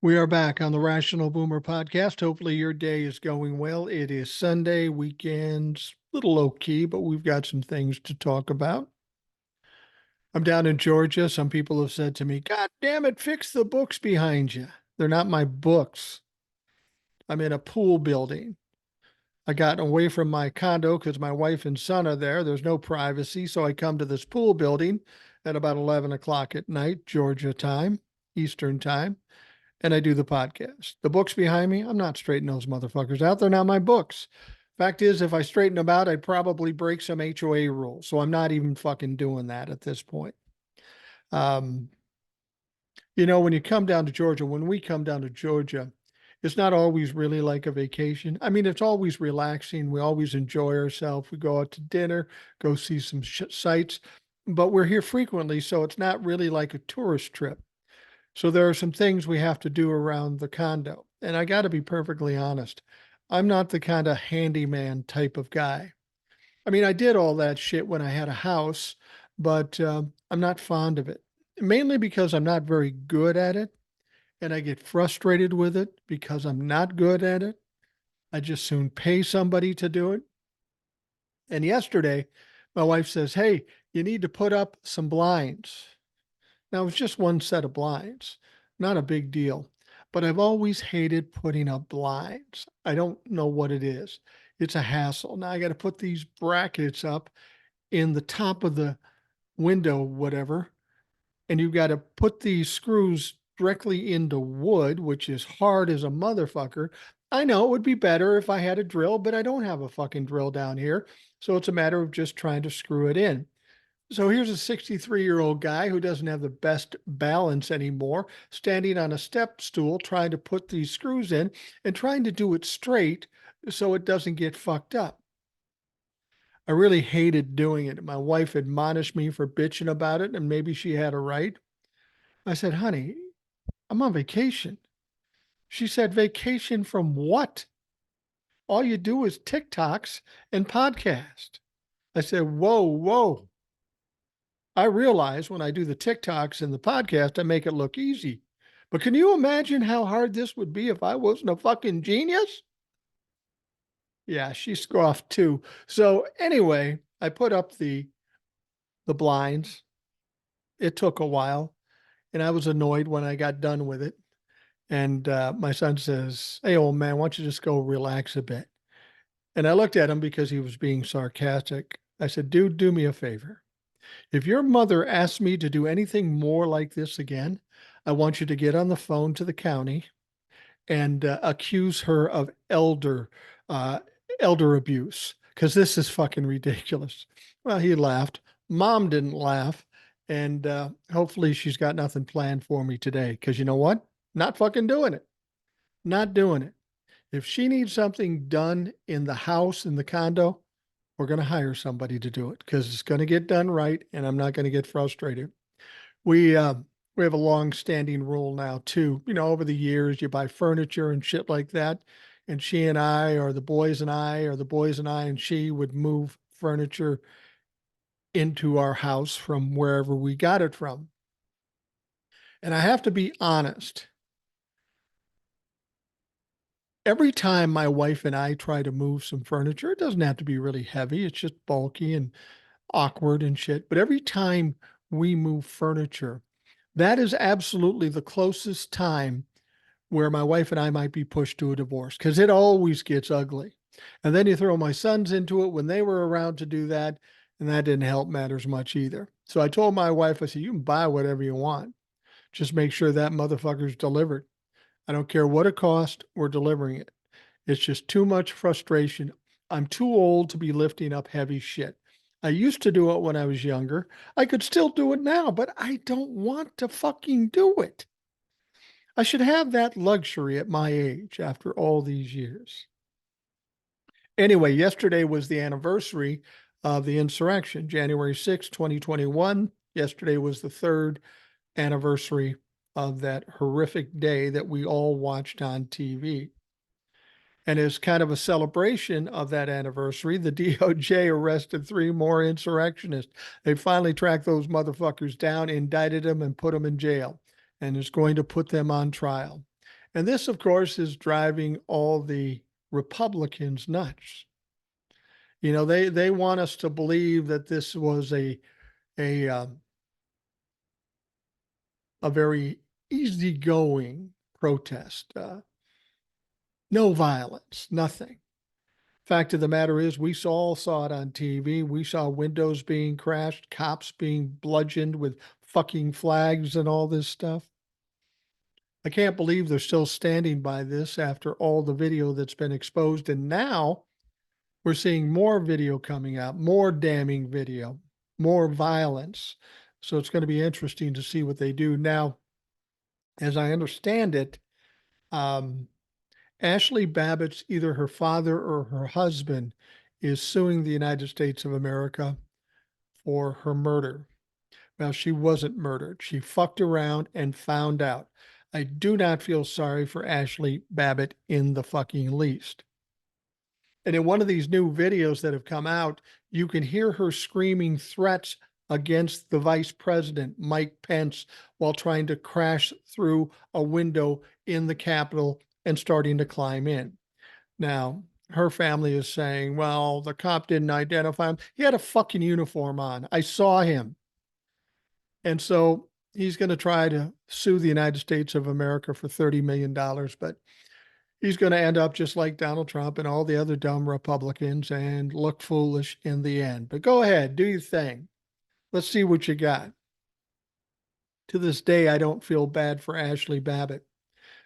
We are back on the Rational Boomer podcast. Hopefully, your day is going well. It is Sunday, weekends, a little low key, but we've got some things to talk about. I'm down in Georgia. Some people have said to me, God damn it, fix the books behind you. They're not my books. I'm in a pool building. I got away from my condo because my wife and son are there. There's no privacy. So I come to this pool building at about 11 o'clock at night, Georgia time, Eastern time, and I do the podcast. The books behind me, I'm not straightening those motherfuckers out. They're not my books. Fact is, if I straighten them out, I'd probably break some HOA rules. So I'm not even fucking doing that at this point. Um, when you come down to Georgia, when we come down to Georgia, it's not always really like a vacation. I mean, it's always relaxing. We always enjoy ourselves. We go out to dinner, go see some sights, but we're here frequently. So it's not really like a tourist trip. So there are some things we have to do around the condo. And I got to be perfectly honest. I'm not the kind of handyman type of guy. I mean, I did all that shit when I had a house, but I'm not fond of it. Mainly because I'm not very good at it and I get frustrated with it because I'm not good at it. I just soon pay somebody to do it. And yesterday, my wife says, Hey, you need to put up some blinds. Now, it was just one set of blinds, not a big deal, but I've always hated putting up blinds. I don't know what it is. It's a hassle. Now I got to put these brackets up in the top of the window, whatever, and you've got to put these screws directly into wood, which is hard as a motherfucker. I know it would be better if I had a drill, but I don't have a fucking drill down here. So it's a matter of just trying to screw it in. So here's a 63-year-old guy who doesn't have the best balance anymore, standing on a step stool trying to put these screws in and trying to do it straight so it doesn't get fucked up. I really hated doing it. My wife admonished me for bitching about it, and maybe she had a right. I said, honey, I'm on vacation. She said, vacation from what? All you do is TikToks and podcast. I said, whoa, whoa. I realize when I do the TikToks and the podcast, I make it look easy. But can you imagine how hard this would be if I wasn't a fucking genius? Yeah, she scoffed too. So anyway, I put up the blinds. It took a while, and I was annoyed when I got done with it. And my son says, Hey, old man, why don't you just go relax a bit? And I looked at him because he was being sarcastic. I said, Dude, do me a favor. If your mother asks me to do anything more like this again, I want you to get on the phone to the county and accuse her of uh, elder abuse because this is fucking ridiculous. Well, he laughed. Mom didn't laugh, and hopefully she's got nothing planned for me today. Because you know what? Not fucking doing it. Not doing it. If she needs something done in the house, in the condo, we're going to hire somebody to do it because it's going to get done right, and I'm not going to get frustrated. We uh, we have a long-standing rule now too. Over the years, you buy furniture and shit like that, and she and I, or the boys and I, or the boys and I and she would move furniture into our house from wherever we got it from. And I have to be honest. Every time my wife and I try to move some furniture, it doesn't have to be really heavy. It's just bulky and awkward and shit. But every time we move furniture, that is absolutely the closest time where my wife and I might be pushed to a divorce because it always gets ugly. And then you throw my sons into it when they were around to do that, and that didn't help matters much either. So I told my wife, I said, You can buy whatever you want. Just make sure that motherfucker's delivered. I don't care what it costs, we're delivering it. It's just too much frustration. I'm too old to be lifting up heavy shit. I used to do it when I was younger. I could still do it now, but I don't want to fucking do it. I should have that luxury at my age after all these years. Anyway, yesterday was the anniversary of the insurrection, January 6, 2021. Yesterday was the third anniversary of that horrific day that we all watched on TV. And as kind of a celebration of that anniversary, the DOJ arrested three more insurrectionists. They finally tracked those motherfuckers down, indicted them, and put them in jail, and is going to put them on trial. And this, of course, is driving all the Republicans nuts. They want us to believe that this was a um, a very easygoing protest, no violence, nothing. Fact of the matter is, we all saw it on TV. We saw windows being crashed, cops being bludgeoned with fucking flags and all this stuff. I can't believe they're still standing by this after all the video that's been exposed. And now we're seeing more video coming out, more damning video, more violence. So it's going to be interesting to see what they do. Now, as I understand it, um, Ashley Babbitt's either her father or her husband is suing the United States of America for her murder. Well, she wasn't murdered. She fucked around and found out. I do not feel sorry for Ashley Babbitt in the fucking least. And in one of these new videos that have come out, you can hear her screaming threats against the vice president, Mike Pence, while trying to crash through a window in the Capitol and starting to climb in. Now, her family is saying, well, the cop didn't identify him. He had a fucking uniform on. I saw him. And so he's going to try to sue the United States of America for $30 million, but he's going to end up just like Donald Trump and all the other dumb Republicans and look foolish in the end. But go ahead, do your thing. Let's see what you got. To this day, I don't feel bad for Ashley Babbitt.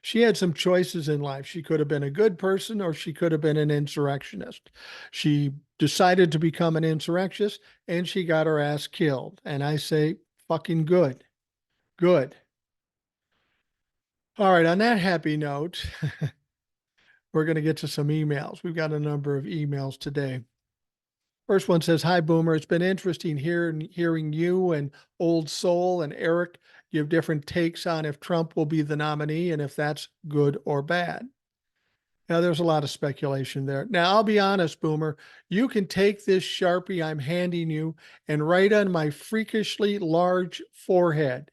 She had some choices in life. She could have been a good person or she could have been an insurrectionist. She decided to become an insurrectionist and she got her ass killed. And I say, fucking good. Good. All right. On that happy note, we're going to get to some emails. We've got a number of emails today. First one says, hi, Boomer. It's been interesting hearing you and Old Soul and Eric give different takes on if Trump will be the nominee and if that's good or bad. Now, there's a lot of speculation there. Now, I'll be honest, Boomer. You can take this Sharpie I'm handing you and write on my freakishly large forehead.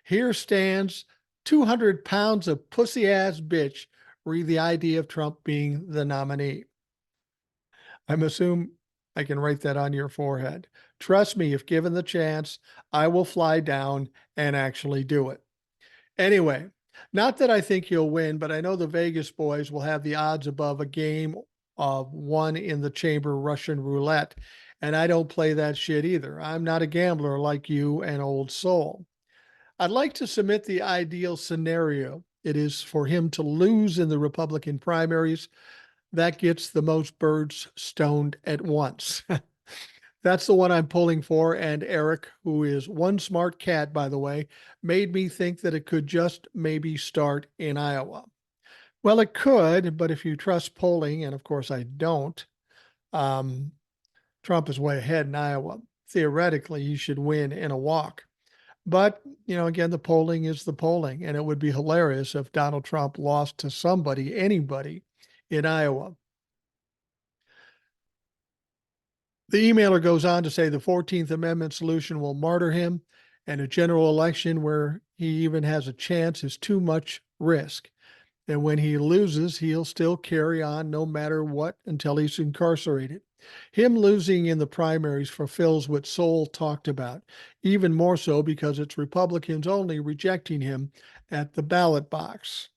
Here stands 200 pounds of pussy ass bitch. Read the idea of Trump being the nominee. I'm assuming I can write that on your forehead. Trust me, if given the chance, I will fly down and actually do it. Anyway, not that I think he'll win, but I know the Vegas boys will have the odds above a game of one in the chamber Russian roulette. And I don't play that shit either. I'm not a gambler like you and Old Soul. I'd like to submit the ideal scenario. It is for him to lose in the Republican primaries. That gets the most birds stoned at once. That's the one I'm pulling for. And Eric, who is one smart cat, by the way, made me think that it could just maybe start in Iowa. Well, it could, but if you trust polling, and of course I don't, Trump is way ahead in Iowa. Theoretically, he should win in a walk. But, again, the polling is the polling, and it would be hilarious if Donald Trump lost to somebody, anybody in Iowa. The emailer goes on to say the 14th Amendment solution will martyr him, and a general election where he even has a chance is too much risk. And when he loses, he'll still carry on no matter what until he's incarcerated. Him losing in the primaries fulfills what Sol talked about, even more so because it's Republicans only rejecting him at the ballot box.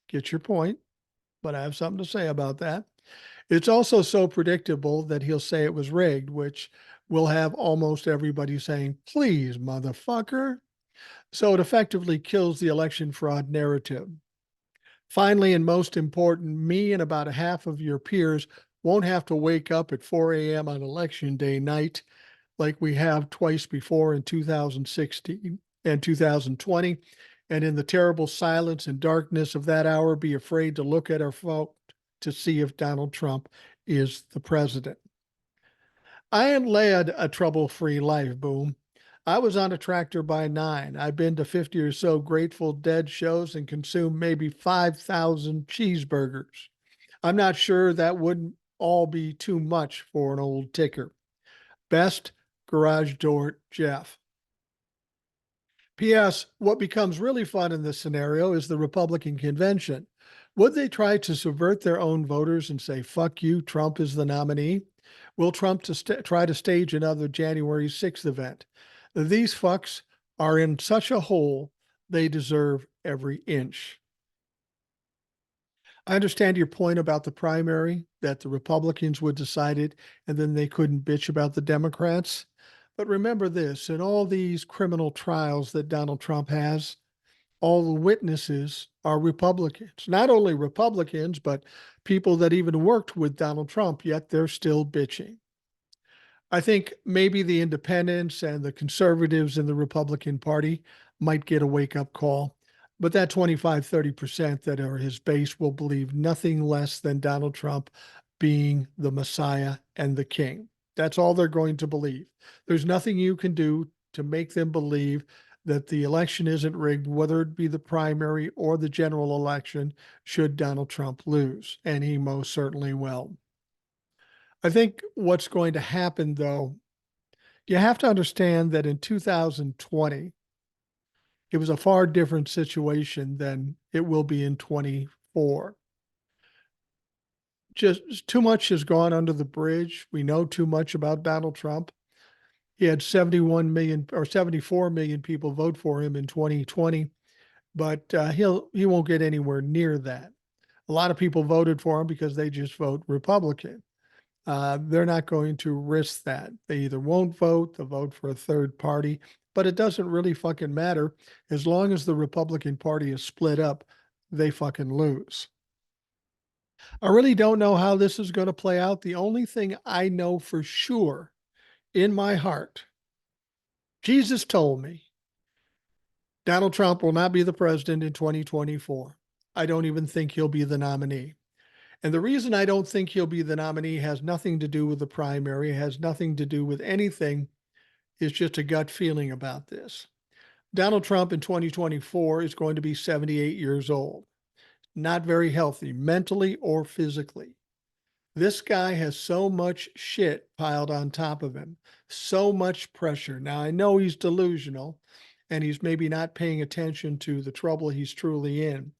Get your point, but I have something to say about that. It's also so predictable that he'll say it was rigged, which will have almost everybody saying, please, motherfucker. So it effectively kills the election fraud narrative. Finally, and most important, me and about a half of your peers won't have to wake up at 4 a.m. on election day night like we have twice before in 2016 and 2020. And in the terrible silence and darkness of that hour, be afraid to look at our phone to see if Donald Trump is the president. I ain't led a trouble-free life, Boom. I was on a tractor by 9. I've been to 50 or so Grateful Dead shows and consumed maybe 5,000 cheeseburgers. I'm not sure that wouldn't all be too much for an old ticker. Best, Garage Door Jeff. P.S. What becomes really fun in this scenario is the Republican convention. Would they try to subvert their own voters and say, fuck you, Trump is the nominee? Will Trump try to stage another January 6th event? These fucks are in such a hole, they deserve every inch. I understand your point about the primary, that the Republicans would decide it and then they couldn't bitch about the Democrats. But remember this, in all these criminal trials that Donald Trump has, all the witnesses are Republicans. Not only Republicans, but people that even worked with Donald Trump, yet they're still bitching. I think maybe the independents and the conservatives in the Republican Party might get a wake up call. But that 25-30% that are his base will believe nothing less than Donald Trump being the Messiah and the king. That's all they're going to believe. There's nothing you can do to make them believe that the election isn't rigged, whether it be the primary or the general election, should Donald Trump lose. And he most certainly will. I think what's going to happen, though, you have to understand that in 2020, it was a far different situation than it will be in 24. Just too much has gone under the bridge. We know too much about Donald Trump. He had 71 million or 74 million people vote for him in 2020, but he won't get anywhere near that. A lot of people voted for him because they just vote Republican. They're not going to risk that. They either won't vote, they'll vote for a third party, but it doesn't really fucking matter. As long as the Republican Party is split up, they fucking lose. I really don't know how this is going to play out. The only thing I know for sure in my heart, Jesus told me Donald Trump will not be the president in 2024. I don't even think he'll be the nominee. And the reason I don't think he'll be the nominee has nothing to do with the primary, has nothing to do with anything. It's just a gut feeling about this. Donald Trump in 2024 is going to be 78 years old, not very healthy, mentally or physically. This guy has so much shit piled on top of him, so much pressure. Now, I know he's delusional and he's maybe not paying attention to the trouble he's truly in,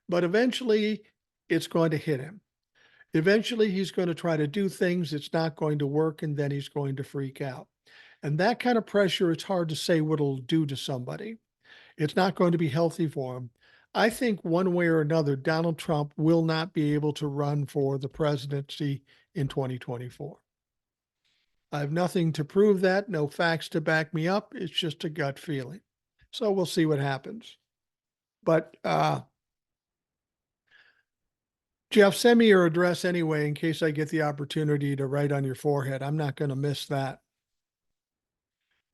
but eventually it's going to hit him. Eventually, he's going to try to do things, it's not going to work, and then he's going to freak out. And that kind of pressure, it's hard to say what it'll do to somebody. It's not going to be healthy for him. I think one way or another, Donald Trump will not be able to run for the presidency in 2024. I have nothing to prove that, no facts to back me up. It's just a gut feeling. So we'll see what happens. But Jeff, send me your address anyway in case I get the opportunity to write on your forehead. I'm not going to miss that.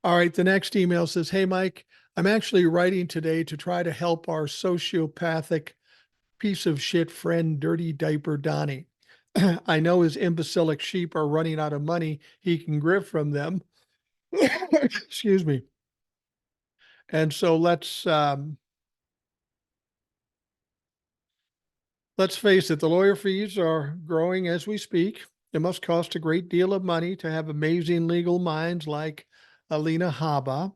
All right. The next email says, hey, Mike, I'm actually writing today to try to help our sociopathic piece of shit friend, Dirty Diaper Donnie. I know his imbecilic sheep are running out of money he can grip from them. Excuse me. And so let's face it, the lawyer fees are growing as we speak. It must cost a great deal of money to have amazing legal minds like Alina Habba.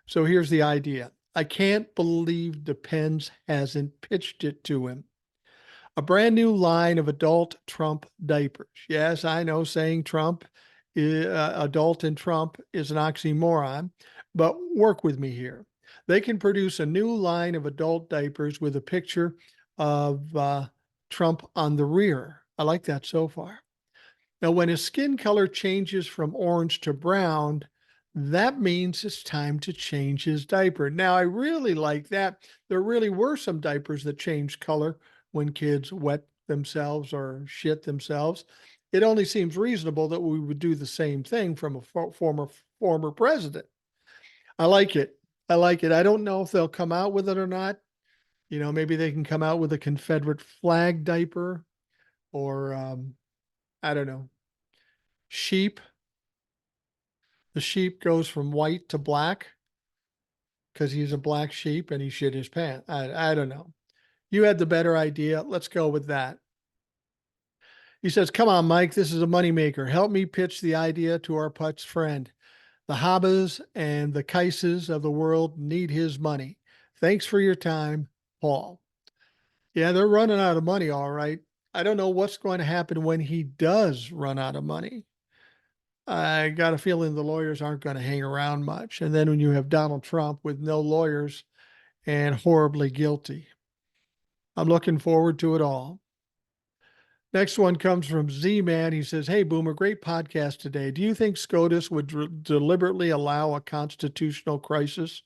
So here's the idea. I can't believe Depends hasn't pitched it to him. A brand new line of adult Trump diapers. Yes, I know saying adult and Trump is an oxymoron, but work with me here. They can produce a new line of adult diapers with a picture of Trump on the rear. I like that so far. Now, when his skin color changes from orange to brown, that means it's time to change his diaper. Now, I really like that. There really were some diapers that changed color when kids wet themselves or shit themselves. It only seems reasonable that we would do the same thing from a former president. I like it. I like it. I don't know if they'll come out with it or not. You know, maybe they can come out with a Confederate flag diaper or, I don't know, sheep. The sheep goes from white to black because he's a black sheep and he shit his pants. I don't know. You had the better idea. Let's go with that. He says, come on, Mike, this is a moneymaker. Help me pitch the idea to our Putz friend. The Habas and the Kaises of the world need his money. Thanks for your time, Paul. Yeah, they're running out of money, all right. I don't know what's going to happen when he does run out of money. I got a feeling the lawyers aren't going to hang around much. And then when you have Donald Trump with no lawyers and horribly guilty, I'm looking forward to it all. Next one comes from Z Man. He says, "Hey, Boomer, great podcast today. Do you think Scotus would deliberately allow a constitutional crisis?"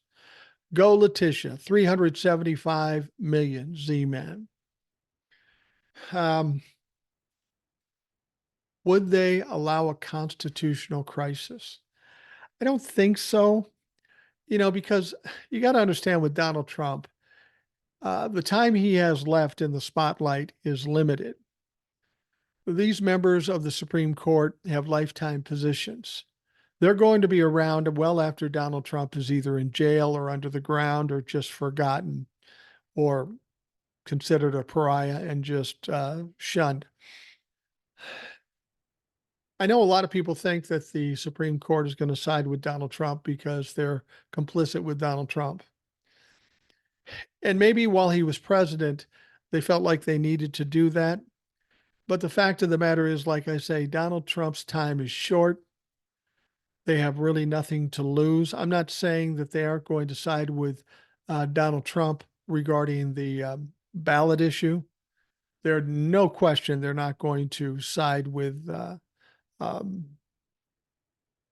Go, Letitia, 375 million, Z Man. Um, would they allow a constitutional crisis? I don't think so, because you got to understand with Donald Trump, the time he has left in the spotlight is limited. These members of the Supreme Court have lifetime positions. They're going to be around well after Donald Trump is either in jail or under the ground or just forgotten or considered a pariah and just shunned. I know a lot of people think that the Supreme Court is going to side with Donald Trump because they're complicit with Donald Trump. And maybe while he was president, they felt like they needed to do that. But the fact of the matter is, like I say, Donald Trump's time is short. They have really nothing to lose. I'm not saying that they aren't going to side with Donald Trump regarding the ballot issue. There's no question they're not going to side with um,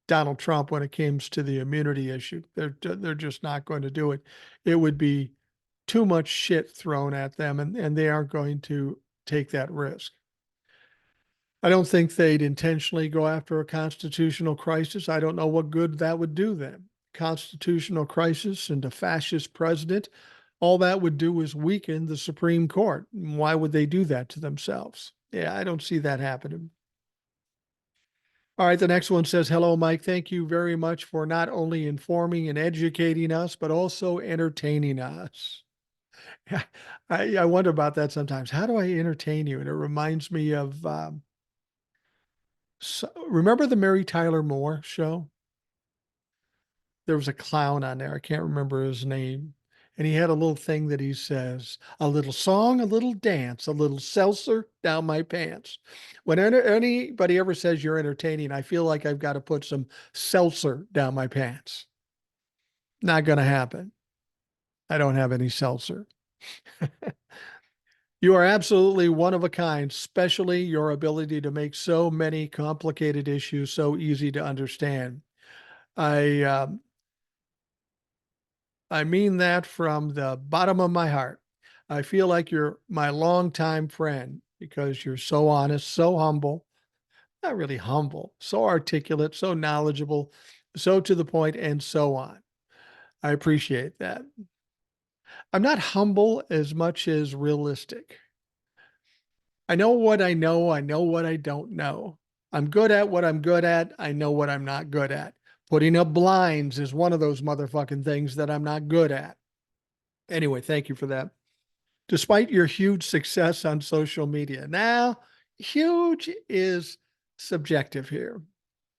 Donald Trump when it comes to the immunity issue. They're just not going to do it. It would be too much shit thrown at them, and they aren't going to take that risk. I don't think they'd intentionally go after a constitutional crisis. I don't know what good that would do them. Constitutional crisis and a fascist president, all that would do is weaken the Supreme Court. Why would they do that to themselves? Yeah, I don't see that happening. All right, the next one says, "Hello, Mike. Thank you very much for not only informing and educating us, but also entertaining us." I wonder about that sometimes. How do I entertain you? And it reminds me of remember the Mary Tyler Moore show? There was a clown on there. I can't remember his name. And he had a little thing that he says, "A little song, a little dance, a little seltzer down my pants." When anybody ever says you're entertaining, I feel like I've got to put some seltzer down my pants. Not going to happen. I don't have any seltzer. You are absolutely one of a kind, especially your ability to make so many complicated issues so easy to understand. I I mean that from the bottom of my heart. I feel like you're my longtime friend because you're so honest, so humble, not really humble, so articulate, so knowledgeable, so to the point, and so on. I appreciate that. I'm not humble as much as realistic. I know what I know. I know what I don't know. I'm good at what I'm good at. I know what I'm not good at. Putting up blinds is one of those motherfucking things that I'm not good at. Anyway, thank you for that. Despite your huge success on social media. Now, huge is subjective here.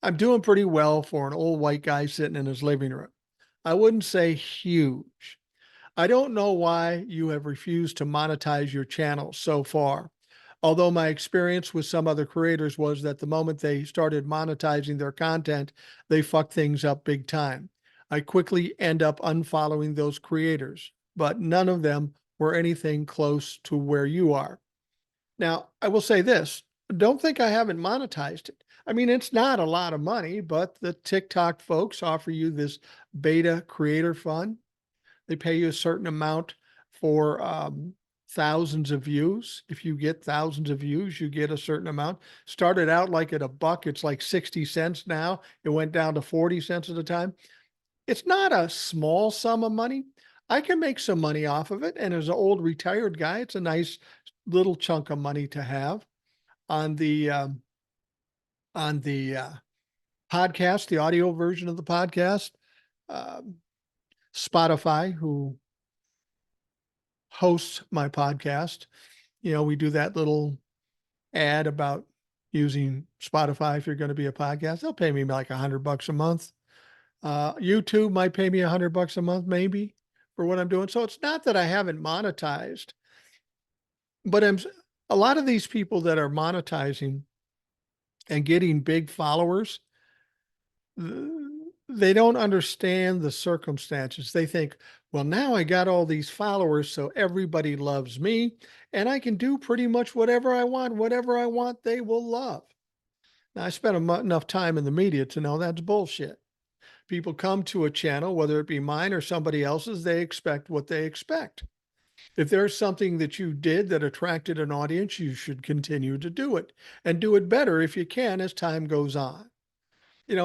I'm doing pretty well for an old white guy sitting in his living room. I wouldn't say huge. I don't know why you have refused to monetize your channel so far. Although my experience with some other creators was that the moment they started monetizing their content, they fucked things up big time. I quickly end up unfollowing those creators, but none of them were anything close to where you are. Now, I will say this, don't think I haven't monetized it. I mean, it's not a lot of money, but the TikTok folks offer you this beta creator fund. They pay you a certain amount for thousands of views. If you get thousands of views, you get a certain amount. Started out like at $1, it's like 60 cents now. It went down to 40 cents at a time. It's not a small sum of money. I can make some money off of it. And as an old retired guy, it's a nice little chunk of money to have on the podcast, the audio version of the podcast. Um, Spotify, who hosts my podcast, we do that little ad about using Spotify if you're going to be a podcast. They'll pay me like $100 a month. YouTube might pay me $100 a month, maybe, for what I'm doing. So it's not that I haven't monetized, but a lot of these people that are monetizing and getting big followers, they don't understand the circumstances. They think, well, now I got all these followers, so everybody loves me, and I can do pretty much whatever I want. Whatever I want, they will love. Now, I spent enough time in the media to know that's bullshit. People come to a channel, whether it be mine or somebody else's, they expect what they expect. If there's something that you did that attracted an audience, you should continue to do it and do it better if you can as time goes on.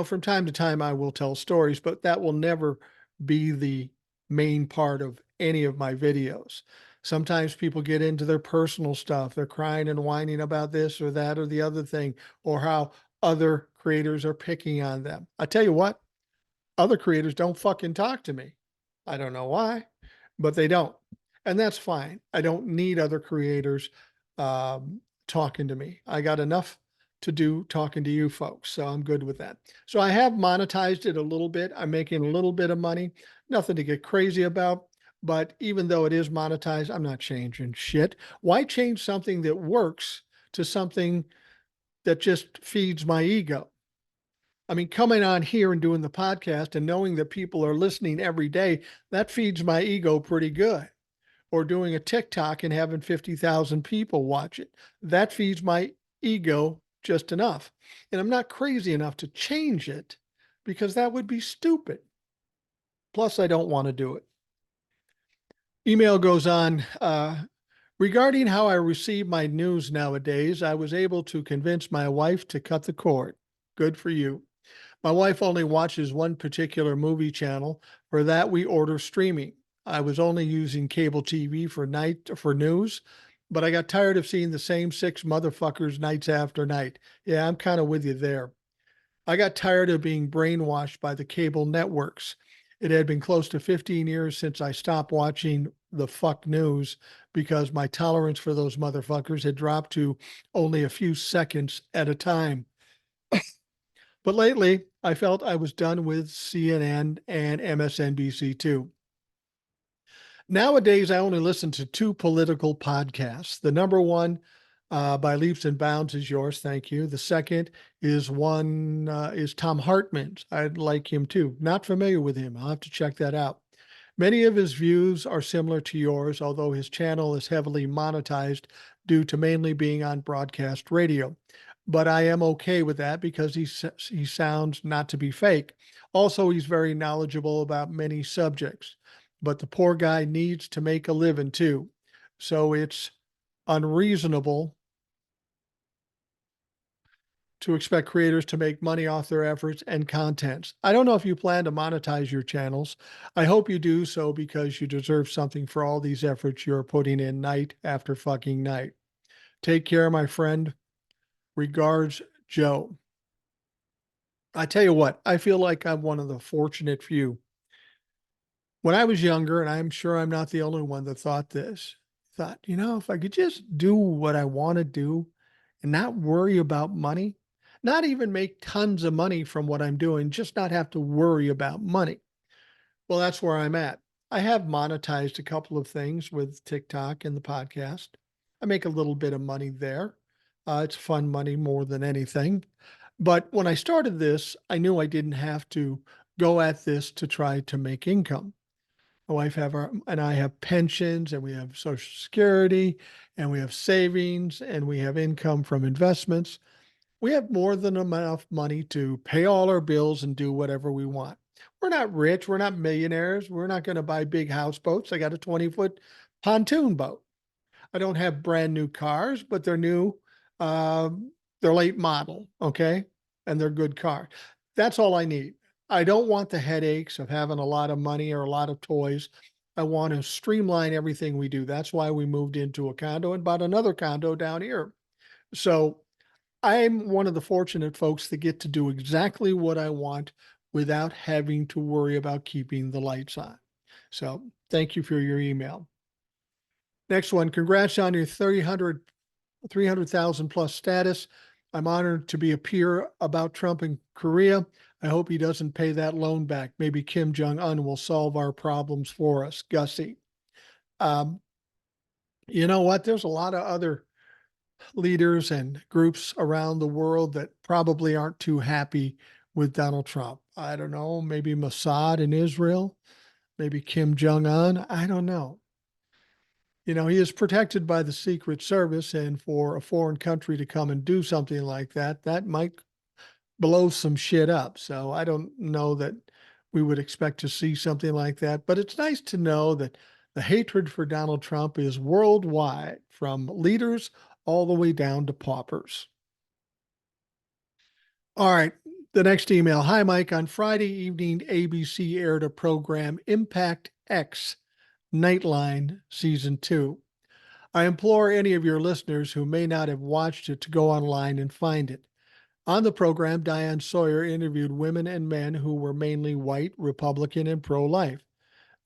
From time to time, I will tell stories, but that will never be the main part of any of my videos. Sometimes people get into their personal stuff. They're crying and whining about this or that or the other thing, or how other creators are picking on them. I tell you what, other creators don't fucking talk to me. I don't know why, but they don't. And that's fine. I don't need other creators talking to me. I got enough to do talking to you folks. So I'm good with that. So I have monetized it a little bit. I'm making a little bit of money, nothing to get crazy about. But even though it is monetized, I'm not changing shit. Why change something that works to something that just feeds my ego? I mean, coming on here and doing the podcast and knowing that people are listening every day, that feeds my ego pretty good. Or doing a TikTok and having 50,000 people watch it, that feeds my ego just enough. And I'm not crazy enough to change it because that would be stupid. Plus, I don't want to do it. Email goes on. Regarding how I receive my news nowadays, I was able to convince my wife to cut the cord. Good for you. My wife only watches one particular movie channel. For that, we order streaming. I was only using cable TV for news, but I got tired of seeing the same six motherfuckers nights after night. Yeah, I'm kind of with you there. I got tired of being brainwashed by the cable networks. It had been close to 15 years since I stopped watching the fuck news because my tolerance for those motherfuckers had dropped to only a few seconds at a time. But lately, I felt I was done with CNN and MSNBC too. Nowadays, I only listen to two political podcasts. The number one, by leaps and bounds, is yours. Thank you. The second is Tom Hartman's. I'd like him too. Not familiar with him. I'll have to check that out. Many of his views are similar to yours, although his channel is heavily monetized due to mainly being on broadcast radio. But I am okay with that because he sounds not to be fake. Also, he's very knowledgeable about many subjects, but the poor guy needs to make a living too. So it's unreasonable to expect creators to make money off their efforts and contents. I don't know if you plan to monetize your channels. I hope you do so because you deserve something for all these efforts you're putting in night after fucking night. Take care, my friend. Regards, Joe. I tell you what, I feel like I'm one of the fortunate few. When I was younger, and I'm sure I'm not the only one that thought this, thought, if I could just do what I want to do and not worry about money, not even make tons of money from what I'm doing, just not have to worry about money. Well, that's where I'm at. I have monetized a couple of things with TikTok and the podcast. I make a little bit of money there. It's fun money more than anything. But when I started this, I knew I didn't have to go at this to try to make income. My wife and I have pensions, and we have Social Security, and we have savings, and we have income from investments. We have more than enough money to pay all our bills and do whatever we want. We're not rich. We're not millionaires. We're not going to buy big houseboats. I got a 20-foot pontoon boat. I don't have brand new cars, but they're new. They're late model, okay? And they're good cars. That's all I need. I don't want the headaches of having a lot of money or a lot of toys. I want to streamline everything we do. That's why we moved into a condo and bought another condo down here. So I'm one of the fortunate folks that get to do exactly what I want without having to worry about keeping the lights on. So thank you for your email. Next one, congrats on your 300,000 plus status. I'm honored to be a peer about Trump and Korea. I hope he doesn't pay that loan back. Maybe Kim Jong-un will solve our problems for us. Gussie. Um, you know what? There's a lot of other leaders and groups around the world that probably aren't too happy with Donald Trump. I don't know, maybe Mossad in Israel, maybe Kim Jong un. I don't know. He is protected by the Secret Service, and for a foreign country to come and do something like that, that might blow some shit up. So I don't know that we would expect to see something like that. But it's nice to know that the hatred for Donald Trump is worldwide, from leaders all the way down to paupers. All right. The next email. Hi, Mike. On Friday evening, ABC aired a program, Impact X Nightline Season 2. I implore any of your listeners who may not have watched it to go online and find it. On the program, Diane Sawyer interviewed women and men who were mainly white, Republican, and pro life.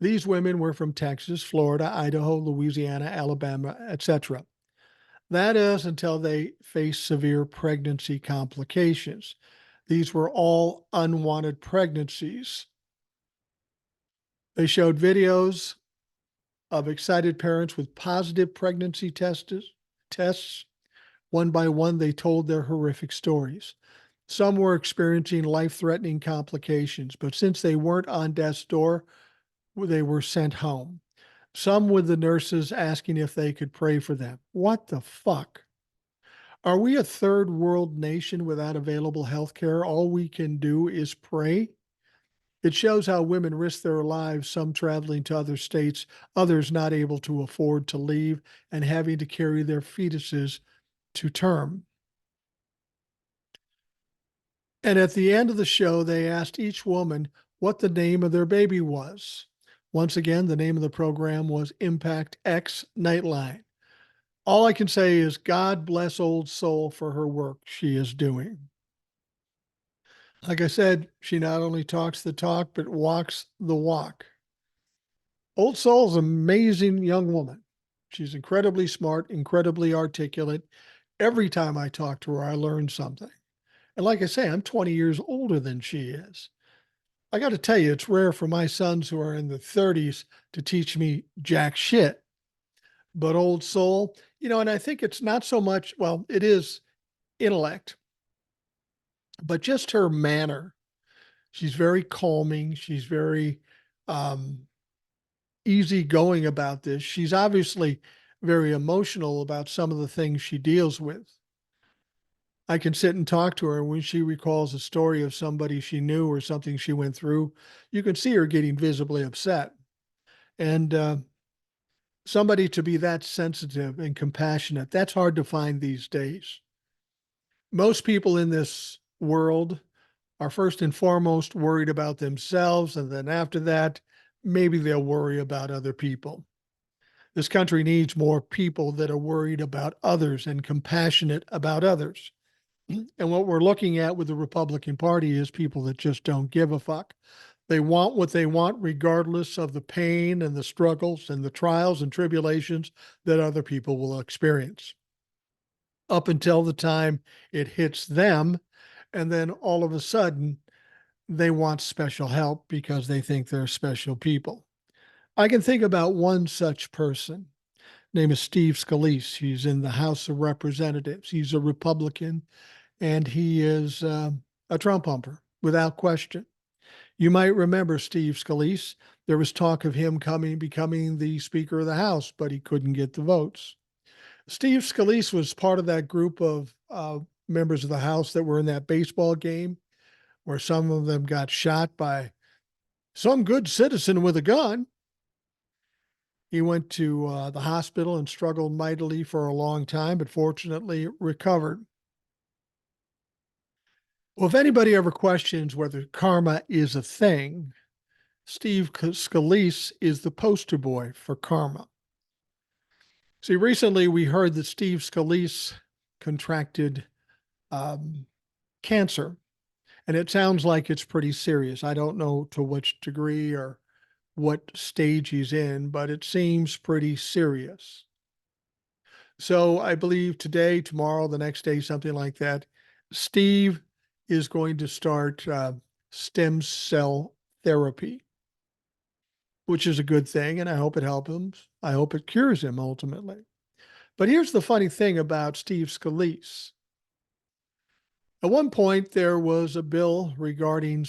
These women were from Texas, Florida, Idaho, Louisiana, Alabama, etc. That is until they faced severe pregnancy complications. These were all unwanted pregnancies. They showed videos of excited parents with positive pregnancy tests. One by one, they told their horrific stories. Some were experiencing life-threatening complications, but since they weren't on death's door, they were sent home. Some with the nurses asking if they could pray for them. What the fuck? Are we a third world nation without available health care? All we can do is pray? It shows how women risk their lives, some traveling to other states, others not able to afford to leave and having to carry their fetuses to term. And at the end of the show, they asked each woman what the name of their baby was. Once again, the name of the program was Impact X Nightline. All I can say is God bless Old Soul for her work she is doing. Like I said, she not only talks the talk, but walks the walk. Old Soul's an amazing young woman. She's incredibly smart, incredibly articulate. Every time I talk to her, I learn something. And like I say, I'm 20 years older than she is. I got to tell you, it's rare for my sons who are in the 30s to teach me jack shit. But Old Soul, and I think it's not so much, well, it is intellect, but just her manner. She's very calming. She's very um, easygoing about this. She's obviously very emotional about some of the things she deals with. I can sit and talk to her, and when she recalls a story of somebody she knew or something she went through, you can see her getting visibly upset. And somebody to be that sensitive and compassionate, that's hard to find these days. Most people in this world are first and foremost worried about themselves, and then after that, maybe they'll worry about other people. This country needs more people that are worried about others and compassionate about others. And what we're looking at with the Republican Party is people that just don't give a fuck. They want what they want, regardless of the pain and the struggles and the trials and tribulations that other people will experience, up until the time it hits them. And then all of a sudden, they want special help because they think they're special people. I can think about one such person. Name is Steve Scalise. He's in the House of Representatives. He's a Republican, and he is a Trump bumper, without question. You might remember Steve Scalise. There was talk of him becoming the Speaker of the House, but he couldn't get the votes. Steve Scalise was part of that group of members of the House that were in that baseball game where some of them got shot by some good citizen with a gun. He went to the hospital and struggled mightily for a long time, but fortunately recovered. Well, if anybody ever questions whether karma is a thing, Steve Scalise is the poster boy for karma. See, recently we heard that Steve Scalise contracted cancer, and it sounds like it's pretty serious. I don't know to which degree or what stage he's in, but it seems pretty serious. So I believe today, tomorrow, the next day, something like that, Steve is going to start stem cell therapy, which is a good thing. And I hope it helps him. I hope it cures him ultimately. But here's the funny thing about Steve Scalise. At one point, there was a bill regarding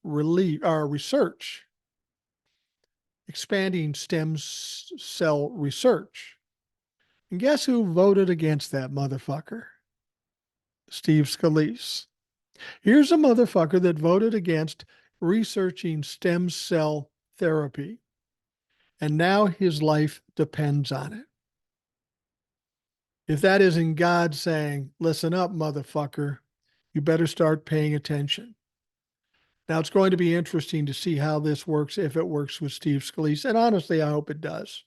research, expanding cell research. And guess who voted against that motherfucker? Steve Scalise. Here's a motherfucker that voted against researching stem cell therapy. And now his life depends on it. If that isn't God saying, listen up, motherfucker, you better start paying attention. Now, it's going to be interesting to see how this works, if it works with Steve Scalise. And honestly, I hope it does.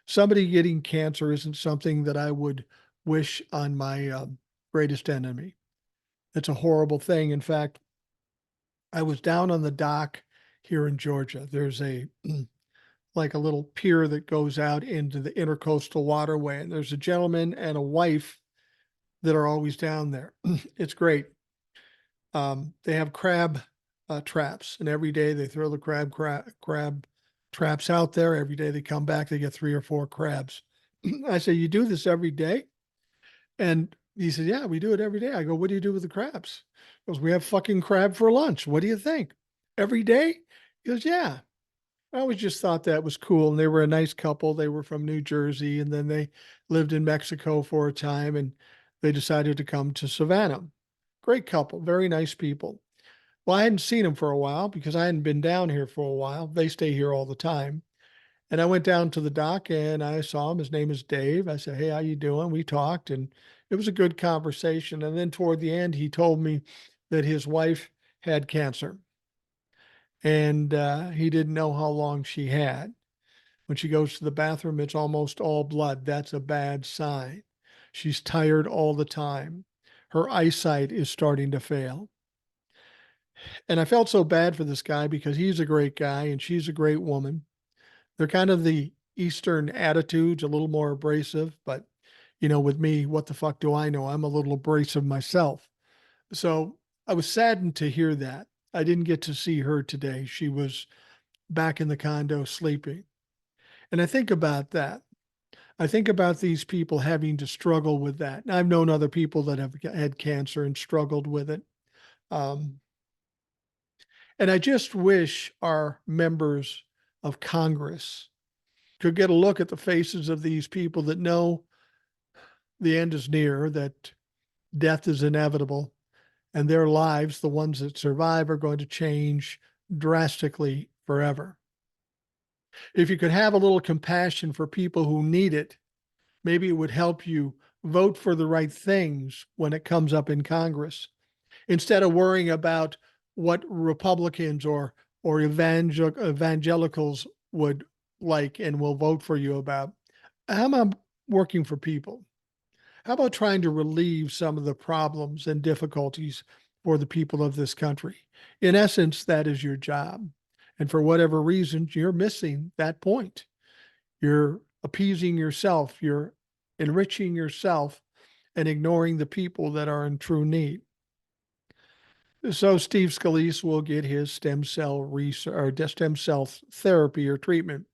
Somebody getting cancer isn't something that I would wish on my greatest enemy. It's a horrible thing. In fact, I was down on the dock here in Georgia. There's a like a little pier that goes out into the intercoastal waterway, and there's a gentleman and a wife that are always down there. It's great. They have crab traps, and every day they throw the crab traps out there. Every day they come back, they get 3 or 4 crabs. I say, you do this every day? And he said, yeah, we do it every day. I go, what do you do with the crabs? He goes, we have fucking crab for lunch. What do you think? Every day? He goes, yeah. I always just thought that was cool. And they were a nice couple. They were from New Jersey, and then they lived in Mexico for a time, and they decided to come to Savannah. Great couple, very nice people. Well, I hadn't seen them for a while because I hadn't been down here for a while. They stay here all the time. And I went down to the dock and I saw him. His name is Dave. I said, hey, how you doing? We talked, and it was a good conversation. And then toward the end, he told me that his wife had cancer, and he didn't know how long she had. When she goes to the bathroom, it's almost all blood. That's a bad sign. She's tired all the time. Her eyesight is starting to fail. And I felt so bad for this guy because he's a great guy and she's a great woman. They're kind of the Eastern attitudes, a little more abrasive, but with me, what the fuck do I know? I'm a little abrasive myself. So I was saddened to hear that. I didn't get to see her today. She was back in the condo sleeping. And I think about that. I think about these people having to struggle with that. And I've known other people that have had cancer and struggled with it. Um, and I just wish our members of Congress could get a look at the faces of these people that know the end is near, that death is inevitable, and their lives, the ones that survive, are going to change drastically forever. If you could have a little compassion for people who need it, maybe it would help you vote for the right things when it comes up in Congress, instead of worrying about what Republicans or evangelicals would like and will vote for you about. How about working for people? How about trying to relieve some of the problems and difficulties for the people of this country? In essence, that is your job. And for whatever reason, you're missing that point. You're appeasing yourself, you're enriching yourself, and ignoring the people that are in true need. So Steve Scalise will get his stem cell research or stem cell therapy or treatment,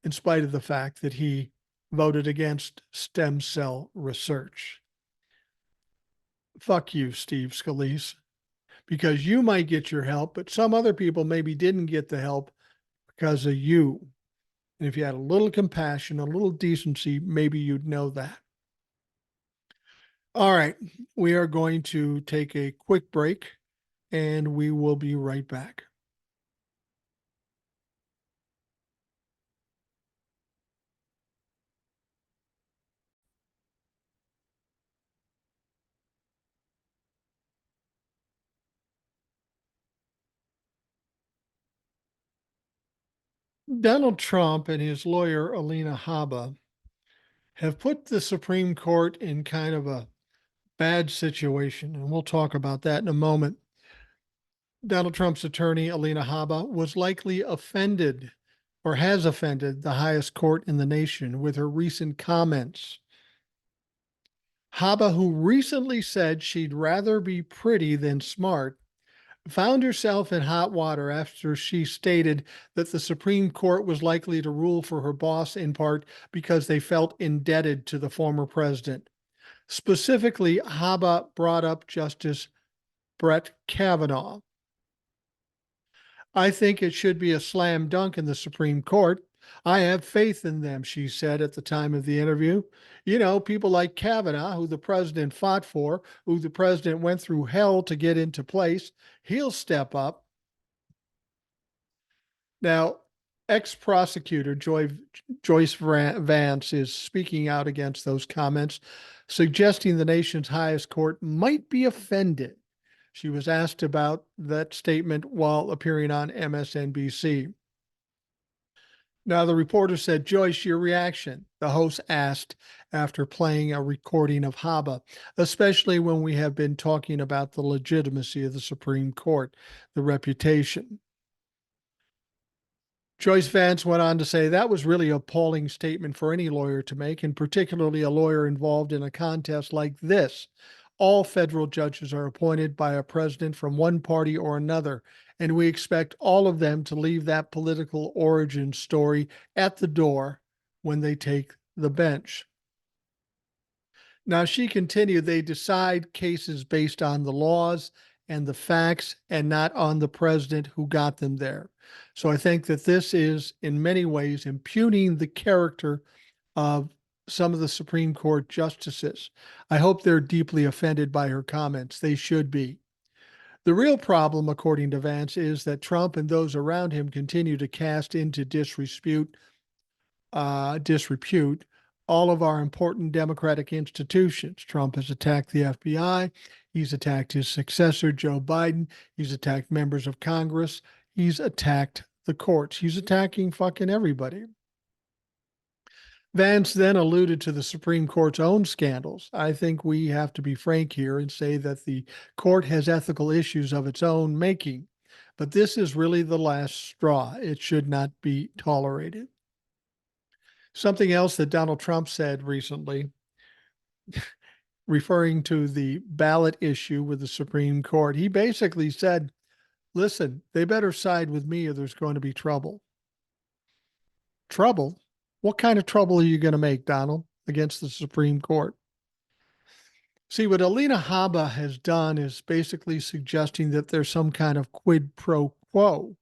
in spite of the fact that he voted against stem cell research. Fuck you, Steve Scalise, because you might get your help, but some other people maybe didn't get the help because of you. And if you had a little compassion, a little decency, maybe you'd know that. All right, we are going to take a quick break and we will be right back. Donald Trump and his lawyer, Alina Habba, have put the Supreme Court in kind of a bad situation, and we'll talk about that in a moment. Donald Trump's attorney, Alina Habba, was likely offended or has offended the highest court in the nation with her recent comments. Habba, who recently said she'd rather be pretty than smart, found herself in hot water after she stated that the Supreme Court was likely to rule for her boss in part because they felt indebted to the former president. Specifically, Haba brought up Justice Brett Kavanaugh. I think it should be a slam dunk in the Supreme Court. I have faith in them, she said at the time of the interview. You know, people like Kavanaugh, who the president fought for, who the president went through hell to get into place, he'll step up. Now, ex prosecutor Joyce Vance is speaking out against those comments, suggesting the nation's highest court might be offended. She was asked about that statement while appearing on MSNBC. Now, the reporter said, Joyce, your reaction, the host asked after playing a recording of Haba, especially when we have been talking about the legitimacy of the Supreme Court, the reputation. Joyce Vance went on to say that was really an appalling statement for any lawyer to make, and particularly a lawyer involved in a contest like this. All federal judges are appointed by a president from one party or another, and we expect all of them to leave that political origin story at the door when they take the bench. Now, she continued, they decide cases based on the laws and the facts and not on the president who got them there. So I think that this is, in many ways, impugning the character of some of the Supreme Court justices. I hope they're deeply offended by her comments. They should be. The real problem, according to Vance, is that Trump and those around him continue to cast into disrepute all of our important democratic institutions. Trump has attacked the FBI. He's attacked his successor, Joe Biden. He's attacked members of Congress. He's attacked the courts. He's attacking fucking everybody. Vance then alluded to the Supreme Court's own scandals. I think we have to be frank here and say that the court has ethical issues of its own making, but this is really the last straw. It should not be tolerated. Something else that Donald Trump said recently, referring to the ballot issue with the Supreme Court, he basically said, listen, they better side with me or there's going to be trouble. Trouble? What kind of trouble are you going to make, Donald, against the Supreme Court? See, what Alina Habba has done is basically suggesting that there's some kind of quid pro quo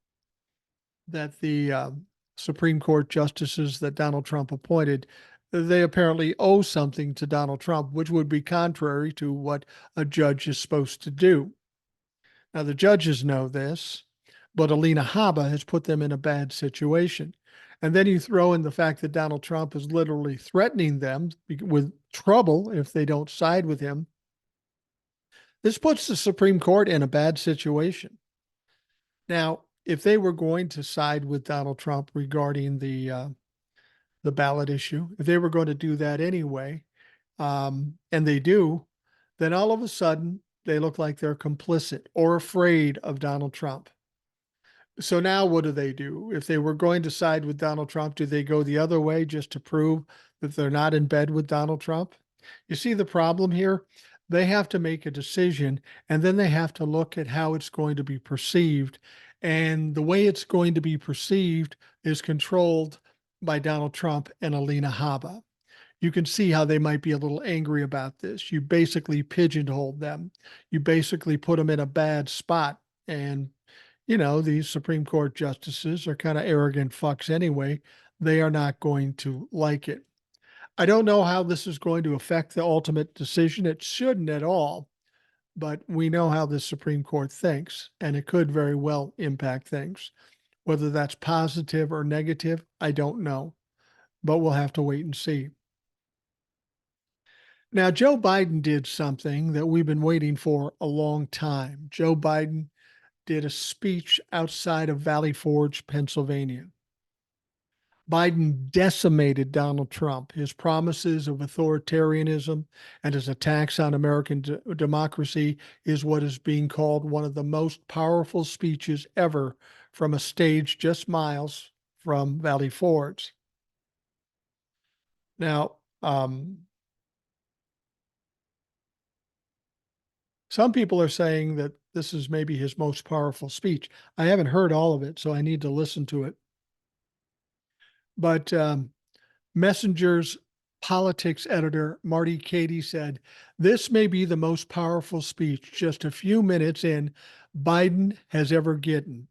that the Supreme Court justices that Donald Trump appointed, they apparently owe something to Donald Trump, which would be contrary to what a judge is supposed to do. Now, the judges know this, but Alina Habba has put them in a bad situation. And then you throw in the fact that Donald Trump is literally threatening them with trouble if they don't side with him. This puts the Supreme Court in a bad situation. Now, if they were going to side with Donald Trump regarding the ballot issue, if they were going to do that anyway, and they do, then all of a sudden they look like they're complicit or afraid of Donald Trump. So now what do? If they were going to side with Donald Trump, do they go the other way just to prove that they're not in bed with Donald Trump? You see the problem here? They have to make a decision and then they have to look at how it's going to be perceived. And the way it's going to be perceived is controlled by Donald Trump and Alina Habba. You can see how they might be a little angry about this. You basically pigeonholed them. You basically put them in a bad spot. And you know, these Supreme Court justices are kind of arrogant fucks anyway. They are not going to like it. I don't know how this is going to affect the ultimate decision. It shouldn't at all, but we know how the Supreme Court thinks, and it could very well impact things. Whether that's positive or negative, I don't know, but we'll have to wait and see. Now, Joe Biden did something that we've been waiting for a long time. Joe Biden did a speech outside of Valley Forge, Pennsylvania. Biden decimated Donald Trump. His promises of authoritarianism and his attacks on American democracy is what is being called one of the most powerful speeches ever from a stage just miles from Valley Forge. Now, some people are saying that this is maybe his most powerful speech. I haven't heard all of it, so I need to listen to it. But Messenger's politics editor, Marty Cady, said, "This may be the most powerful speech just a few minutes in Biden has ever given."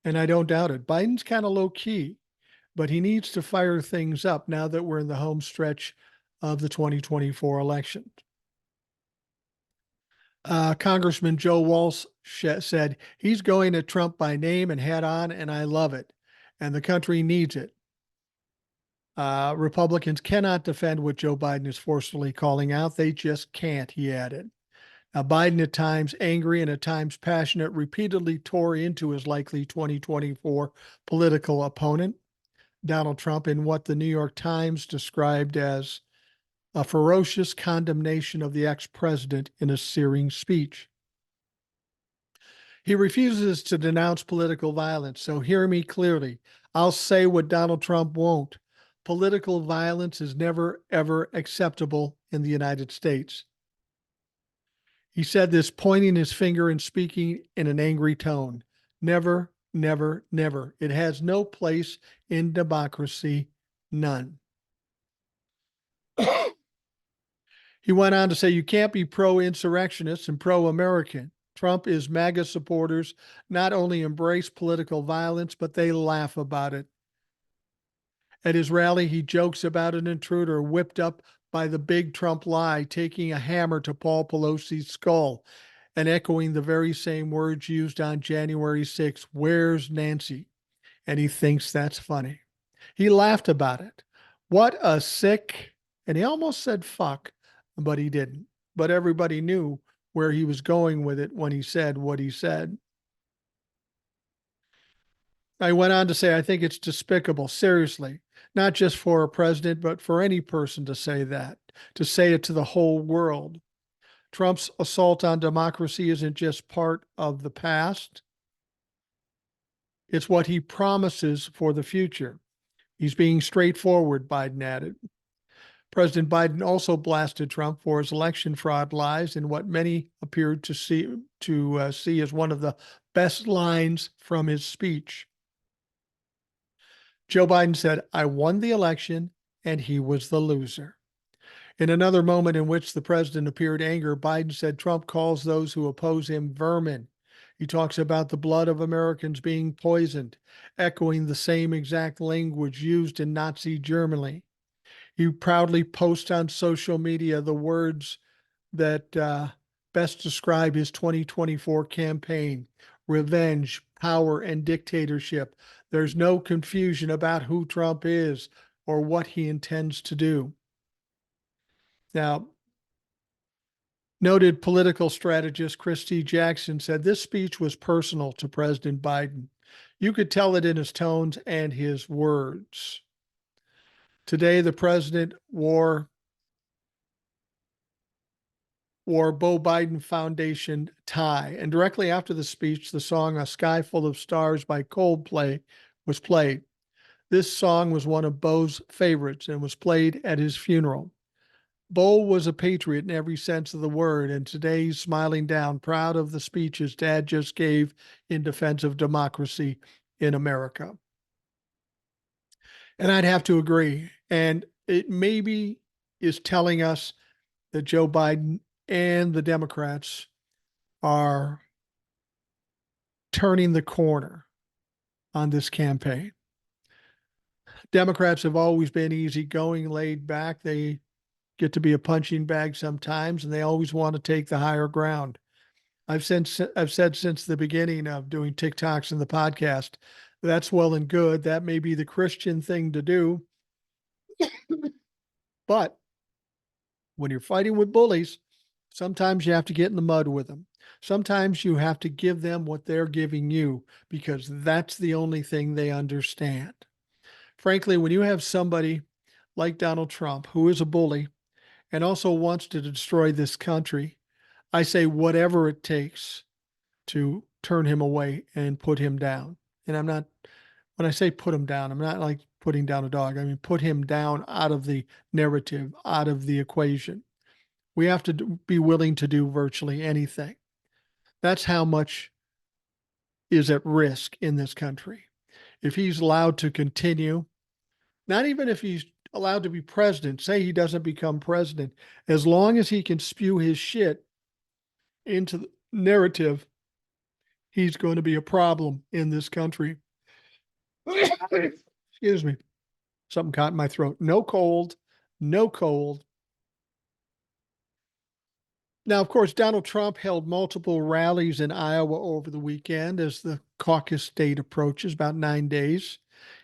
And I don't doubt it. Biden's kind of low key, but he needs to fire things up now that we're in the home stretch of the 2024 election. Congressman Joe Walsh said, "He's going at Trump by name and head on, and I love it. And the country needs it." Republicans cannot defend what Joe Biden is forcefully calling out. They just can't, he added. Now, Biden, at times angry and at times passionate, repeatedly tore into his likely 2024 political opponent, Donald Trump, in what the New York Times described as a ferocious condemnation of the ex-president in a searing speech. He refuses to denounce political violence, so hear me clearly. I'll say what Donald Trump won't. Political violence is never, ever acceptable in the United States. He said this, pointing his finger and speaking in an angry tone. Never, never, never. It has no place in democracy, none. He went on to say, you can't be pro-insurrectionist and pro-American. Trump is MAGA supporters not only embrace political violence, but they laugh about it. At his rally, he jokes about an intruder whipped up by the big Trump lie, taking a hammer to Paul Pelosi's skull and echoing the very same words used on January 6th, "Where's Nancy?" And he thinks that's funny. He laughed about it. What a sick, and he almost said fuck, but he didn't. But everybody knew where he was going with it when he said what he said. I went on to say, I think it's despicable, seriously, not just for a president, but for any person to say that, to say it to the whole world. Trump's assault on democracy isn't just part of the past. It's what he promises for the future. He's being straightforward, Biden added. President Biden also blasted Trump for his election fraud lies in what many appeared to see as one of the best lines from his speech. Joe Biden said, "I won the election and he was the loser." In another moment in which the president appeared angry, Biden said Trump calls those who oppose him vermin. He talks about the blood of Americans being poisoned, echoing the same exact language used in Nazi Germany. He proudly posts on social media the words that best describe his 2024 campaign: revenge, power, and dictatorship. There's no confusion about who Trump is or what he intends to do. Now, noted political strategist Christy Jackson said this speech was personal to President Biden. You could tell it in his tones and his words. Today, the president wore Beau Biden Foundation tie, and directly after the speech, the song "A Sky Full of Stars" by Coldplay was played. This song was one of Beau's favorites and was played at his funeral. Beau was a patriot in every sense of the word, and today he's smiling down, proud of the speech his dad just gave in defense of democracy in America. And I'd have to agree. And it maybe is telling us that Joe Biden and the Democrats are turning the corner on this campaign. Democrats have always been easygoing, laid back. They get to be a punching bag sometimes, and they always want to take the higher ground. I've said since the beginning of doing TikToks and the podcast, that's well and good. That may be the Christian thing to do. But when you're fighting with bullies, sometimes you have to get in the mud with them. Sometimes you have to give them what they're giving you because that's the only thing they understand. Frankly, when you have somebody like Donald Trump, who is a bully and also wants to destroy this country, I say whatever it takes to turn him away and put him down. And when I say put him down, I'm not like putting down a dog. I mean, put him down out of the narrative, out of the equation. We have to be willing to do virtually anything. That's how much is at risk in this country. If he's allowed to continue, not even if he's allowed to be president, say he doesn't become president, as long as he can spew his shit into the narrative, he's going to be a problem in this country. Excuse me. Something caught in my throat. No cold, no cold. Now, of course, Donald Trump held multiple rallies in Iowa over the weekend as the caucus date approaches, about 9 days.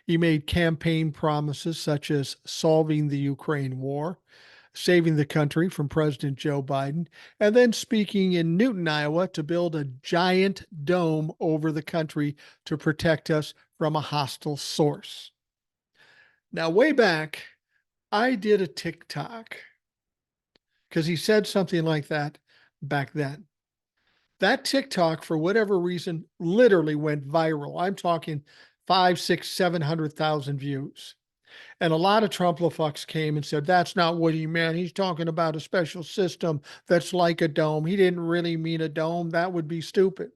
He made campaign promises such as solving the Ukraine war, saving the country from President Joe Biden, and then speaking in Newton, Iowa, to build a giant dome over the country to protect us from a hostile source. Now, way back, I did a TikTok because he said something like that back then. That TikTok, for whatever reason, literally went viral. I'm talking 5, 6, 700,000 views. And a lot of Trump-la-fucks came and said, that's not what he meant. He's talking about a special system that's like a dome. He didn't really mean a dome. That would be stupid.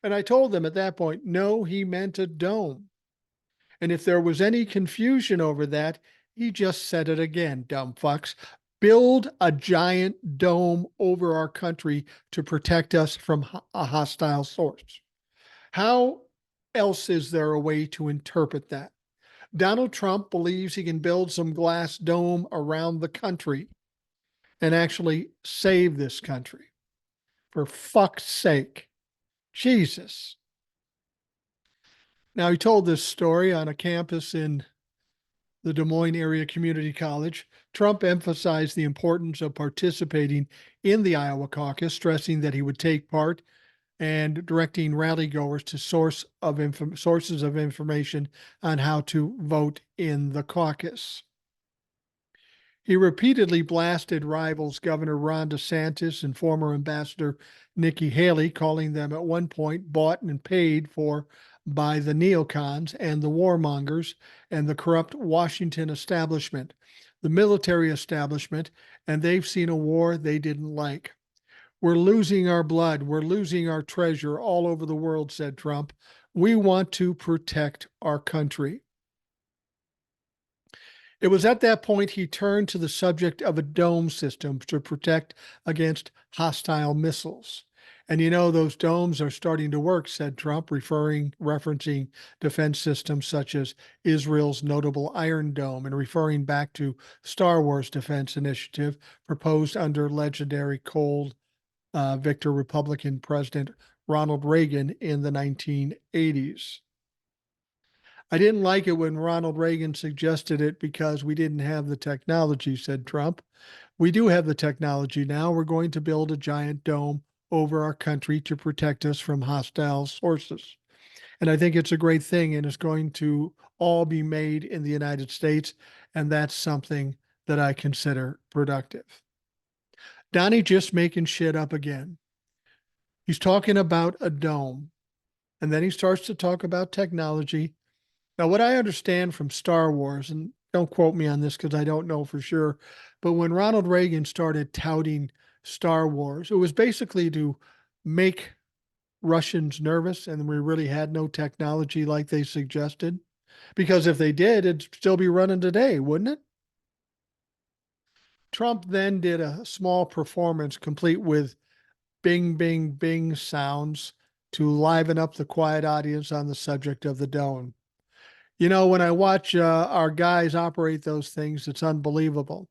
And I told them at that point, no, he meant a dome. And if there was any confusion over that, he just said it again, dumb fucks. Build a giant dome over our country to protect us from a hostile source. How else is there a way to interpret that? Donald Trump believes he can build some glass dome around the country and actually save this country. For fuck's sake. Jesus. Now, he told this story on a campus in the Des Moines Area Community College. Trump emphasized the importance of participating in the Iowa caucus, stressing that he would take part and directing rally goers to sources of information on how to vote in the caucus. He repeatedly blasted rivals Governor Ron DeSantis and former Ambassador Nikki Haley, calling them at one point bought and paid for by the neocons and the warmongers and the corrupt Washington establishment, the military establishment, and they've seen a war they didn't like. We're losing our blood. We're losing our treasure all over the world, said Trump. We want to protect our country. It was at that point he turned to the subject of a dome system to protect against hostile missiles. And you know, those domes are starting to work, said Trump, referencing defense systems such as Israel's notable Iron Dome and referring back to Star Wars defense initiative proposed under legendary cold victor Republican President Ronald Reagan in the 1980s. I didn't like it when Ronald Reagan suggested it because we didn't have the technology, said Trump. We do have the technology now. We're going to build a giant dome over our country to protect us from hostile sources. And I think it's a great thing, and it's going to all be made in the United States. And that's something that I consider productive. Donnie just making shit up again. He's talking about a dome, and then he starts to talk about technology. Now, what I understand from Star Wars, and don't quote me on this because I don't know for sure, but when Ronald Reagan started touting Star Wars, it was basically to make Russians nervous, and we really had no technology like they suggested. Because if they did, it'd still be running today, wouldn't it? Trump then did a small performance complete with bing, bing, bing sounds to liven up the quiet audience on the subject of the dome. You know, when I watch our guys operate those things, it's unbelievable.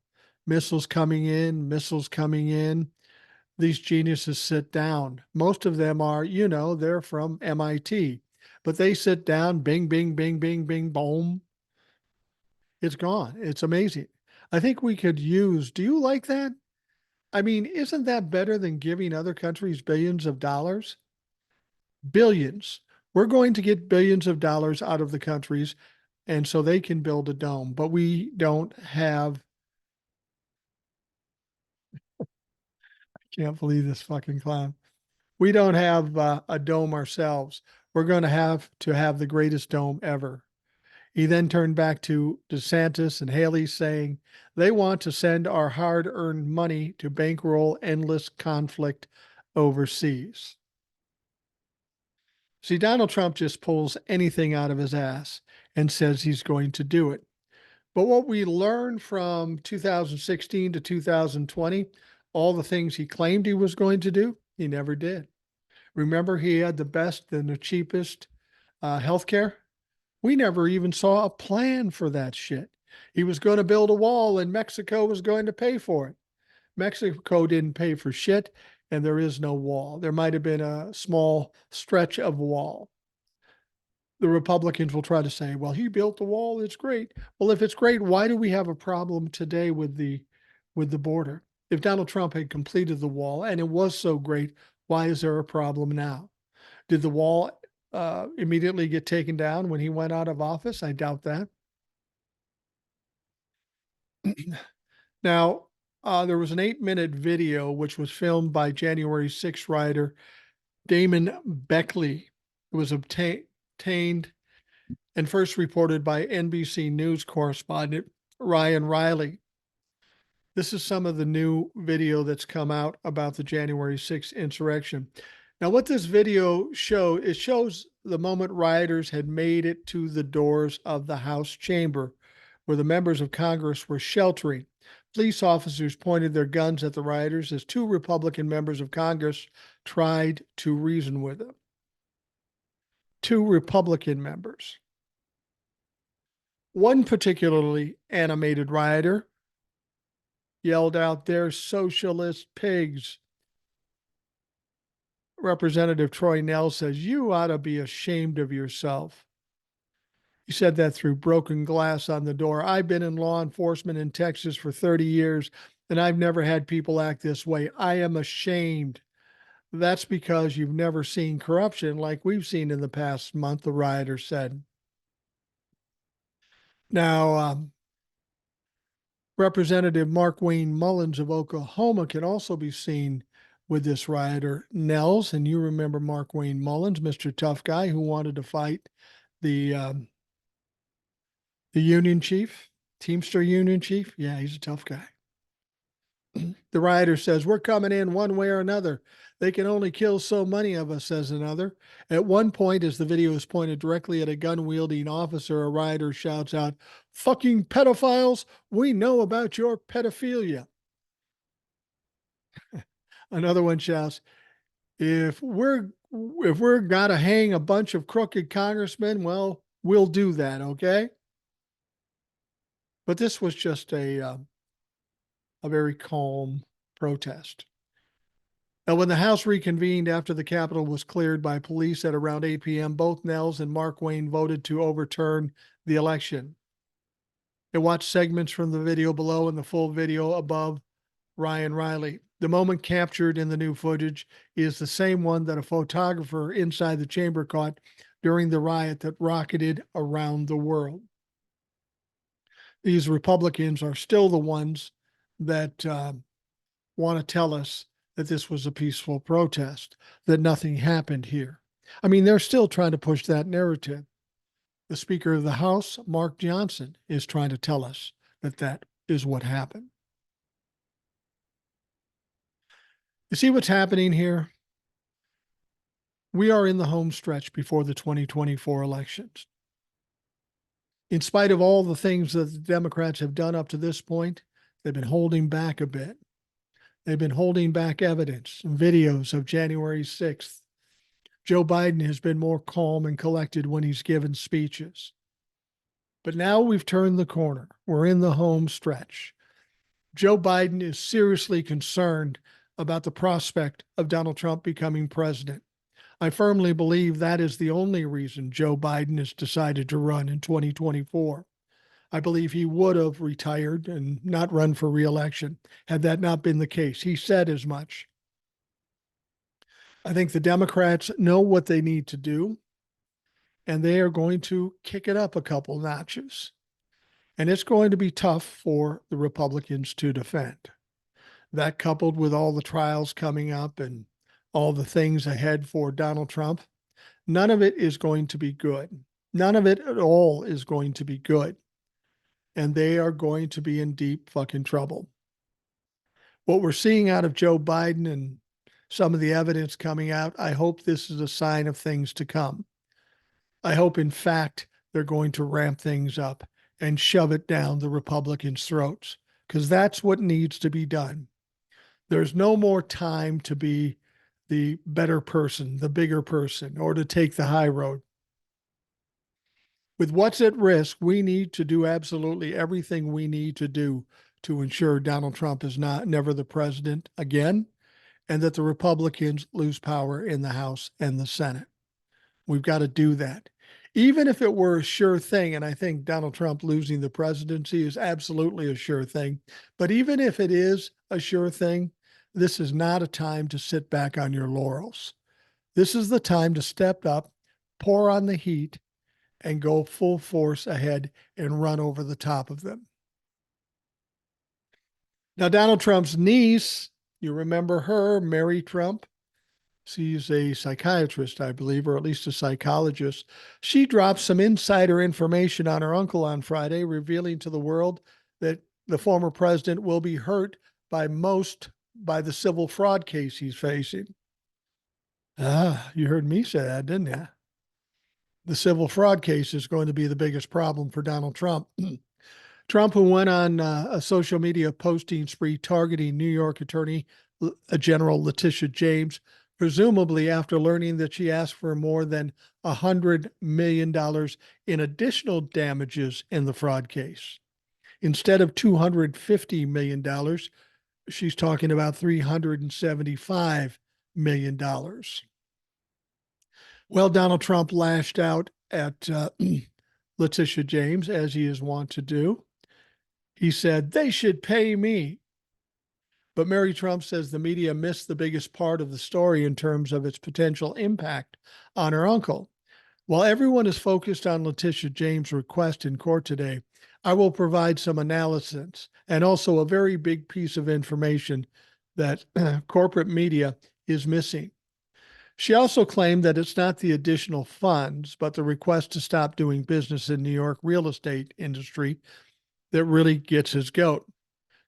Missiles coming in, missiles coming in. These geniuses sit down. Most of them are, you know, they're from MIT, but they sit down, bing, bing, bing, bing, bing, boom. It's gone. It's amazing. I think we could use, do you like that? I mean, isn't that better than giving other countries billions of dollars? Billions. We're going to get billions of dollars out of the countries, and so they can build a dome, but we don't have, I can't believe this fucking clown. We don't have a dome ourselves. We're going to have the greatest dome ever. He then turned back to DeSantis and Haley, saying they want to send our hard earned money to bankroll endless conflict overseas. See, Donald Trump just pulls anything out of his ass and says he's going to do it. But what we learned from 2016 to 2020, all the things he claimed he was going to do, he never did. Remember, he had the best and the cheapest healthcare. We never even saw a plan for that shit. He was going to build a wall and Mexico was going to pay for it. Mexico didn't pay for shit, and there is no wall. There might have been a small stretch of wall. The Republicans will try to say, well, he built the wall, it's great. Well, if it's great, why do we have a problem today with the border? If Donald Trump had completed the wall and it was so great, why is there a problem now? Did the wall immediately get taken down when he went out of office? I doubt that. Now, there was an 8-minute video which was filmed by January 6th writer Damon Beckley. It was obtained and first reported by NBC News correspondent Ryan Riley. This is some of the new video that's come out about the January 6th insurrection. Now, what this video shows the moment rioters had made it to the doors of the House chamber, where the members of Congress were sheltering. Police officers pointed their guns at the rioters as 2 Republican members of Congress tried to reason with them. 2 Republican members. One particularly animated rioter yelled out, "They're socialist pigs." Representative Troy Nell says, "You ought to be ashamed of yourself." He said that through broken glass on the door. "I've been in law enforcement in Texas for 30 years, and I've never had people act this way. I am ashamed." That's because you've never seen corruption like we've seen in the past month, the rioter said. Now, Representative Mark Wayne Mullins of Oklahoma can also be seen with this rioter, Nels. And you remember Mark Wayne Mullins, Mr. Tough Guy, who wanted to fight the union chief, Teamster union chief. Yeah, he's a tough guy. The rioter says, "We're coming in one way or another. They can only kill so many of us," says another. At one point, as the video is pointed directly at a gun-wielding officer, a rioter shouts out, "Fucking pedophiles, we know about your pedophilia." Another one shouts, if we're gotta hang a bunch of crooked congressmen, well, we'll do that, okay?" But this was just a very calm protest. Now, when the House reconvened after the Capitol was cleared by police at around 8 p.m., both Nels and Mark Wayne voted to overturn the election. And watch segments from the video below and the full video above Ryan Riley. The moment captured in the new footage is the same one that a photographer inside the chamber caught during the riot that rocketed around the world. These Republicans are still the ones that want to tell us that this was a peaceful protest, that nothing happened here. I mean, they're still trying to push that narrative. The Speaker of the House, Mark Johnson, is trying to tell us that that is what happened. You see what's happening here? We are in the home stretch before the 2024 elections. In spite of all the things that the Democrats have done up to this point, they've been holding back a bit. They've been holding back evidence and videos of January 6th. Joe Biden has been more calm and collected when he's given speeches. But now we've turned the corner. We're in the home stretch. Joe Biden is seriously concerned about the prospect of Donald Trump becoming president. I firmly believe that is the only reason Joe Biden has decided to run in 2024. I believe he would have retired and not run for re-election had that not been the case. He said as much. I think the Democrats know what they need to do, and they are going to kick it up a couple notches. And it's going to be tough for the Republicans to defend. That, coupled with all the trials coming up and all the things ahead for Donald Trump, none of it is going to be good. None of it at all is going to be good. And they are going to be in deep fucking trouble. What we're seeing out of Joe Biden and some of the evidence coming out, I hope this is a sign of things to come. I hope, in fact, they're going to ramp things up and shove it down the Republicans' throats, because that's what needs to be done. There's no more time to be the better person, the bigger person, or to take the high road. With what's at risk, we need to do absolutely everything we need to do to ensure Donald Trump is never the president again, and that the Republicans lose power in the House and the Senate. We've got to do that. Even if it were a sure thing, and I think Donald Trump losing the presidency is absolutely a sure thing, but even if it is a sure thing, this is not a time to sit back on your laurels. This is the time to step up, pour on the heat, and go full force ahead and run over the top of them. Now, Donald Trump's niece, you remember her, Mary Trump? She's a psychiatrist, I believe, or at least a psychologist. She dropped some insider information on her uncle on Friday, revealing to the world that the former president will be hurt by the civil fraud case he's facing. You heard me say that, didn't you? The civil fraud case is going to be the biggest problem for Donald Trump. Trump, who went on a social media posting spree targeting New York Attorney General Letitia James, presumably after learning that she asked for more than $100 million in additional damages in the fraud case. Instead of $250 million, she's talking about $375 million. Well, Donald Trump lashed out at Letitia James, as he is wont to do. He said, "They should pay me." But Mary Trump says the media missed the biggest part of the story in terms of its potential impact on her uncle. While everyone is focused on Letitia James' request in court today, I will provide some analysis and also a very big piece of information that corporate media is missing. She also claimed that it's not the additional funds, but the request to stop doing business in New York real estate industry that really gets his goat.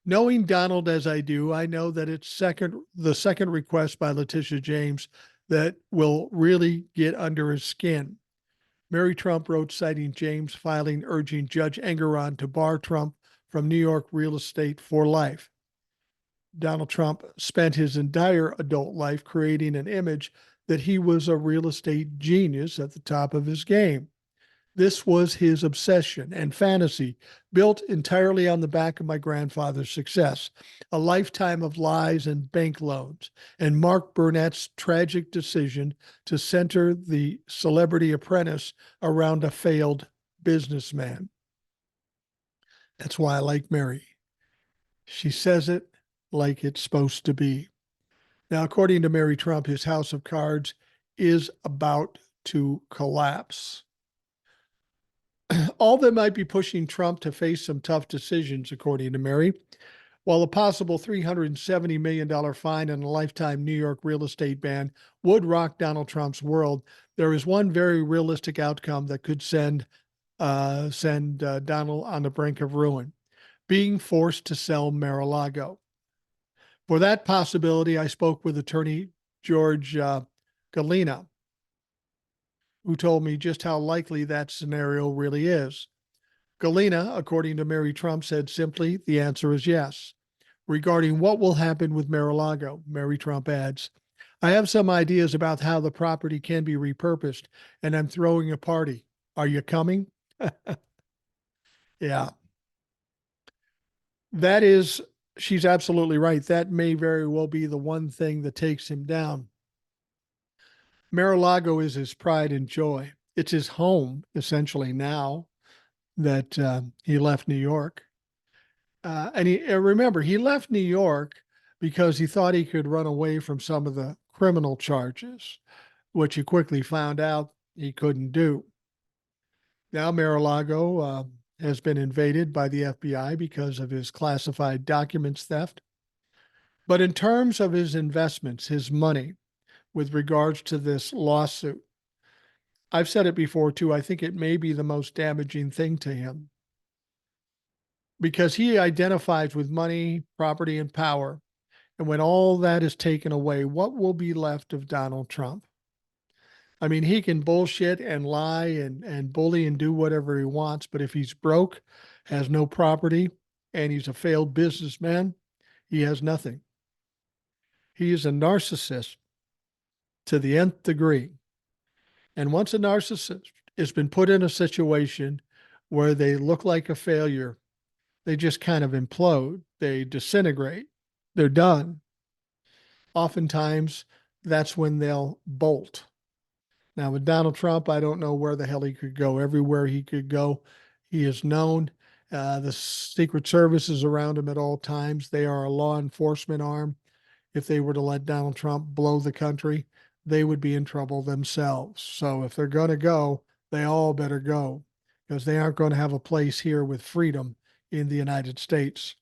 Knowing Donald as I do, I know that it's the second request by Letitia James that will really get under his skin. Mary Trump wrote citing James' filing urging Judge Engoron to bar Trump from New York real estate for life. Donald Trump spent his entire adult life creating an image that he was a real estate genius at the top of his game. This was his obsession and fantasy, built entirely on the back of my grandfather's success, a lifetime of lies and bank loans, and Mark Burnett's tragic decision to center the Celebrity Apprentice around a failed businessman. That's why I like Mary. She says it like it's supposed to be. Now, according to Mary Trump, his house of cards is about to collapse. All that might be pushing Trump to face some tough decisions, according to Mary. While a possible $370 million fine and a lifetime New York real estate ban would rock Donald Trump's world, there is one very realistic outcome that could send Donald on the brink of ruin: being forced to sell Mar-a-Lago. For that possibility, I spoke with attorney George Galina, who told me just how likely that scenario really is. Galina, according to Mary Trump, said simply, the answer is yes. Regarding what will happen with Mar-a-Lago, Mary Trump adds, I have some ideas about how the property can be repurposed, and I'm throwing a party. Are you coming? Yeah. She's absolutely right. That may very well be the one thing that takes him down. Mar-a-Lago is his pride and joy. It's his home, essentially, now that he left New York. Remember, he left New York because he thought he could run away from some of the criminal charges, which he quickly found out he couldn't do. Now, Mar-a-Lago has been invaded by the FBI because of his classified documents theft. But in terms of his investments, his money, with regards to this lawsuit, I've said it before too. I think it may be the most damaging thing to him because he identifies with money, property, and power. And when all that is taken away, what will be left of Donald Trump? I mean, he can bullshit and lie and bully and do whatever he wants, but if he's broke, has no property, and he's a failed businessman, he has nothing. He is a narcissist to the nth degree. And once a narcissist has been put in a situation where they look like a failure, they just kind of implode, they disintegrate, they're done. Oftentimes, that's when they'll bolt. Now, with Donald Trump, I don't know where the hell he could go. Everywhere he could go, he is known. The Secret Service is around him at all times. They are a law enforcement arm. If they were to let Donald Trump blow the country, they would be in trouble themselves. So if they're going to go, they all better go because they aren't going to have a place here with freedom in the United States.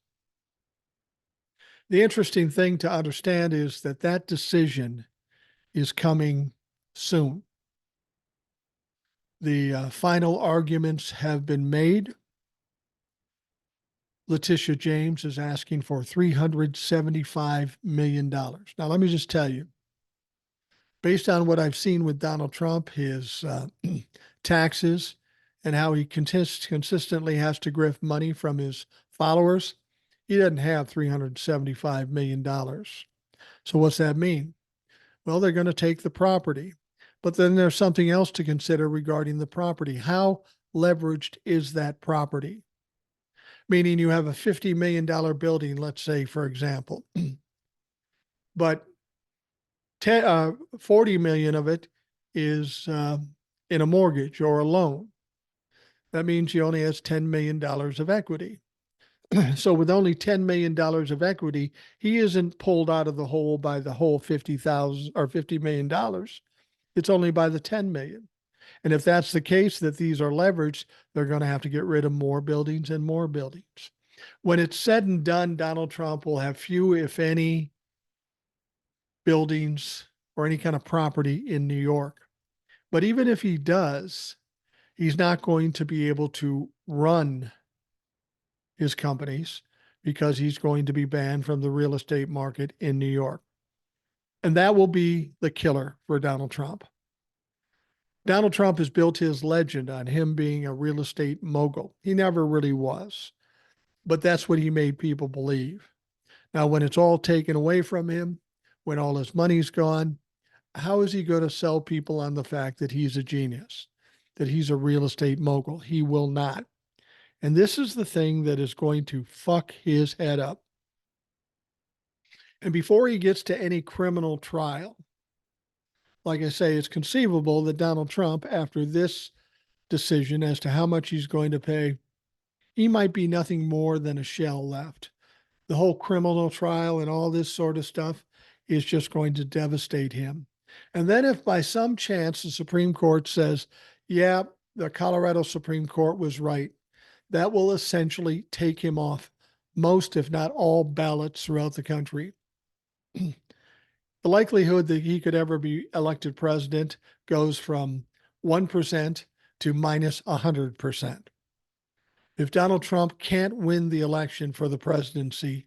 The interesting thing to understand is that that decision is coming soon. The final arguments have been made. Letitia James is asking for $375 million. Now, let me just tell you, based on what I've seen with Donald Trump, his taxes, and how he consistently has to grift money from his followers, he doesn't have $375 million. So what's that mean? Well, they're going to take the property. But then there's something else to consider regarding the property. How leveraged is that property? Meaning you have a $50 million building, let's say, for example, but 40 million of it is in a mortgage or a loan. That means he only has $10 million of equity. So with only $10 million of equity, he isn't pulled out of the hole by the whole 50,000 or $50 million. It's only by the 10 million. And if that's the case, that these are leveraged, they're going to have to get rid of more buildings and more buildings. When it's said and done, Donald Trump will have few, if any, buildings or any kind of property in New York. But even if he does, he's not going to be able to run his companies because he's going to be banned from the real estate market in New York. And that will be the killer for Donald Trump. Donald Trump has built his legend on him being a real estate mogul. He never really was, but that's what he made people believe. Now, when it's all taken away from him, when all his money's gone, how is he going to sell people on the fact that he's a genius, that he's a real estate mogul? He will not. And this is the thing that is going to fuck his head up. And before he gets to any criminal trial, like I say, it's conceivable that Donald Trump, after this decision as to how much he's going to pay, he might be nothing more than a shell left. The whole criminal trial and all this sort of stuff is just going to devastate him. And then if by some chance the Supreme Court says, yeah, the Colorado Supreme Court was right, that will essentially take him off most, if not all, ballots throughout the country. The likelihood that he could ever be elected president goes from 1% to minus 100%. If Donald Trump can't win the election for the presidency,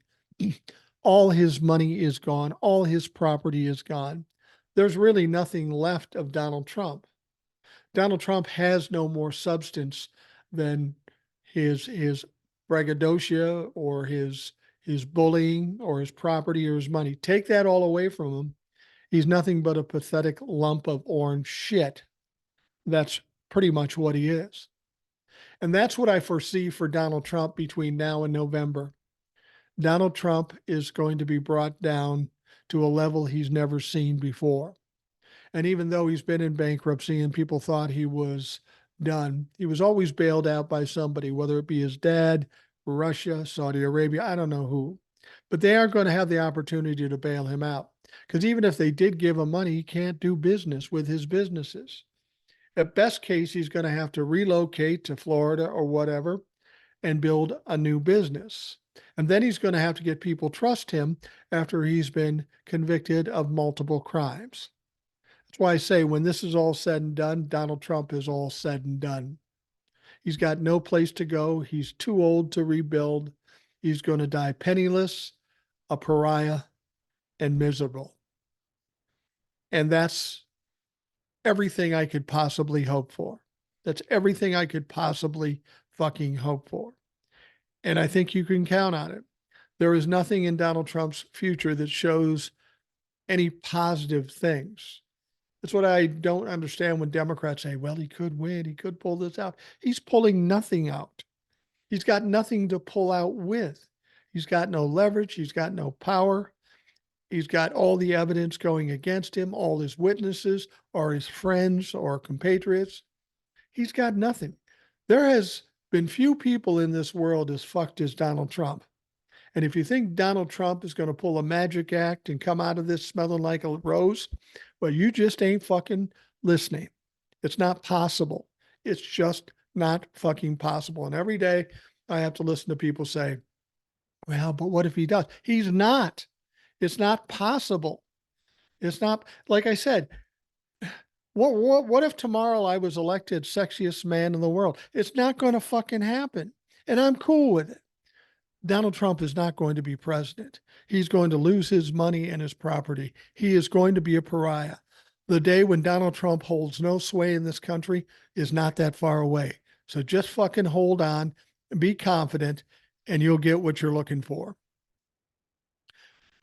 all his money is gone, all his property is gone. There's really nothing left of Donald Trump. Donald Trump has no more substance than his braggadocio or his bullying or his property or his money. Take that all away from him. He's nothing but a pathetic lump of orange shit. That's pretty much what he is. And that's what I foresee for Donald Trump between now and November. Donald Trump is going to be brought down to a level he's never seen before. And even though he's been in bankruptcy and people thought he was done, he was always bailed out by somebody, whether it be his dad, Russia, Saudi Arabia, I don't know who. But they aren't going to have the opportunity to bail him out. Because even if they did give him money, he can't do business with his businesses. At best case, he's going to have to relocate to Florida or whatever and build a new business. And then he's going to have to get people trust him after he's been convicted of multiple crimes. That's why I say when this is all said and done, Donald Trump is all said and done. He's got no place to go. He's too old to rebuild. He's going to die penniless, a pariah, and miserable. And that's everything I could possibly hope for. That's everything I could possibly fucking hope for. And I think you can count on it. There is nothing in Donald Trump's future that shows any positive things. That's what I don't understand when Democrats say, well, he could win, he could pull this out. He's pulling nothing out. He's got nothing to pull out with. He's got no leverage. He's got no power. He's got all the evidence going against him. All his witnesses are his friends or compatriots. He's got nothing. There has been few people in this world as fucked as Donald Trump. And if you think Donald Trump is going to pull a magic act and come out of this smelling like a rose, well, you just ain't fucking listening. It's not possible. It's just not fucking possible. And every day I have to listen to people say, well, but what if he does? He's not. It's not possible. It's not, like I said, what if tomorrow I was elected sexiest man in the world? It's not going to fucking happen. And I'm cool with it. Donald Trump is not going to be president. He's going to lose his money and his property. He is going to be a pariah. The day when Donald Trump holds no sway in this country is not that far away. So just fucking hold on and be confident, and you'll get what you're looking for.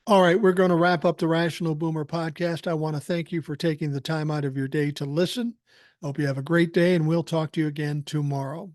All right, we're going to wrap up the Rational Boomer podcast. I want to thank you for taking the time out of your day to listen. I hope you have a great day, and we'll talk to you again tomorrow.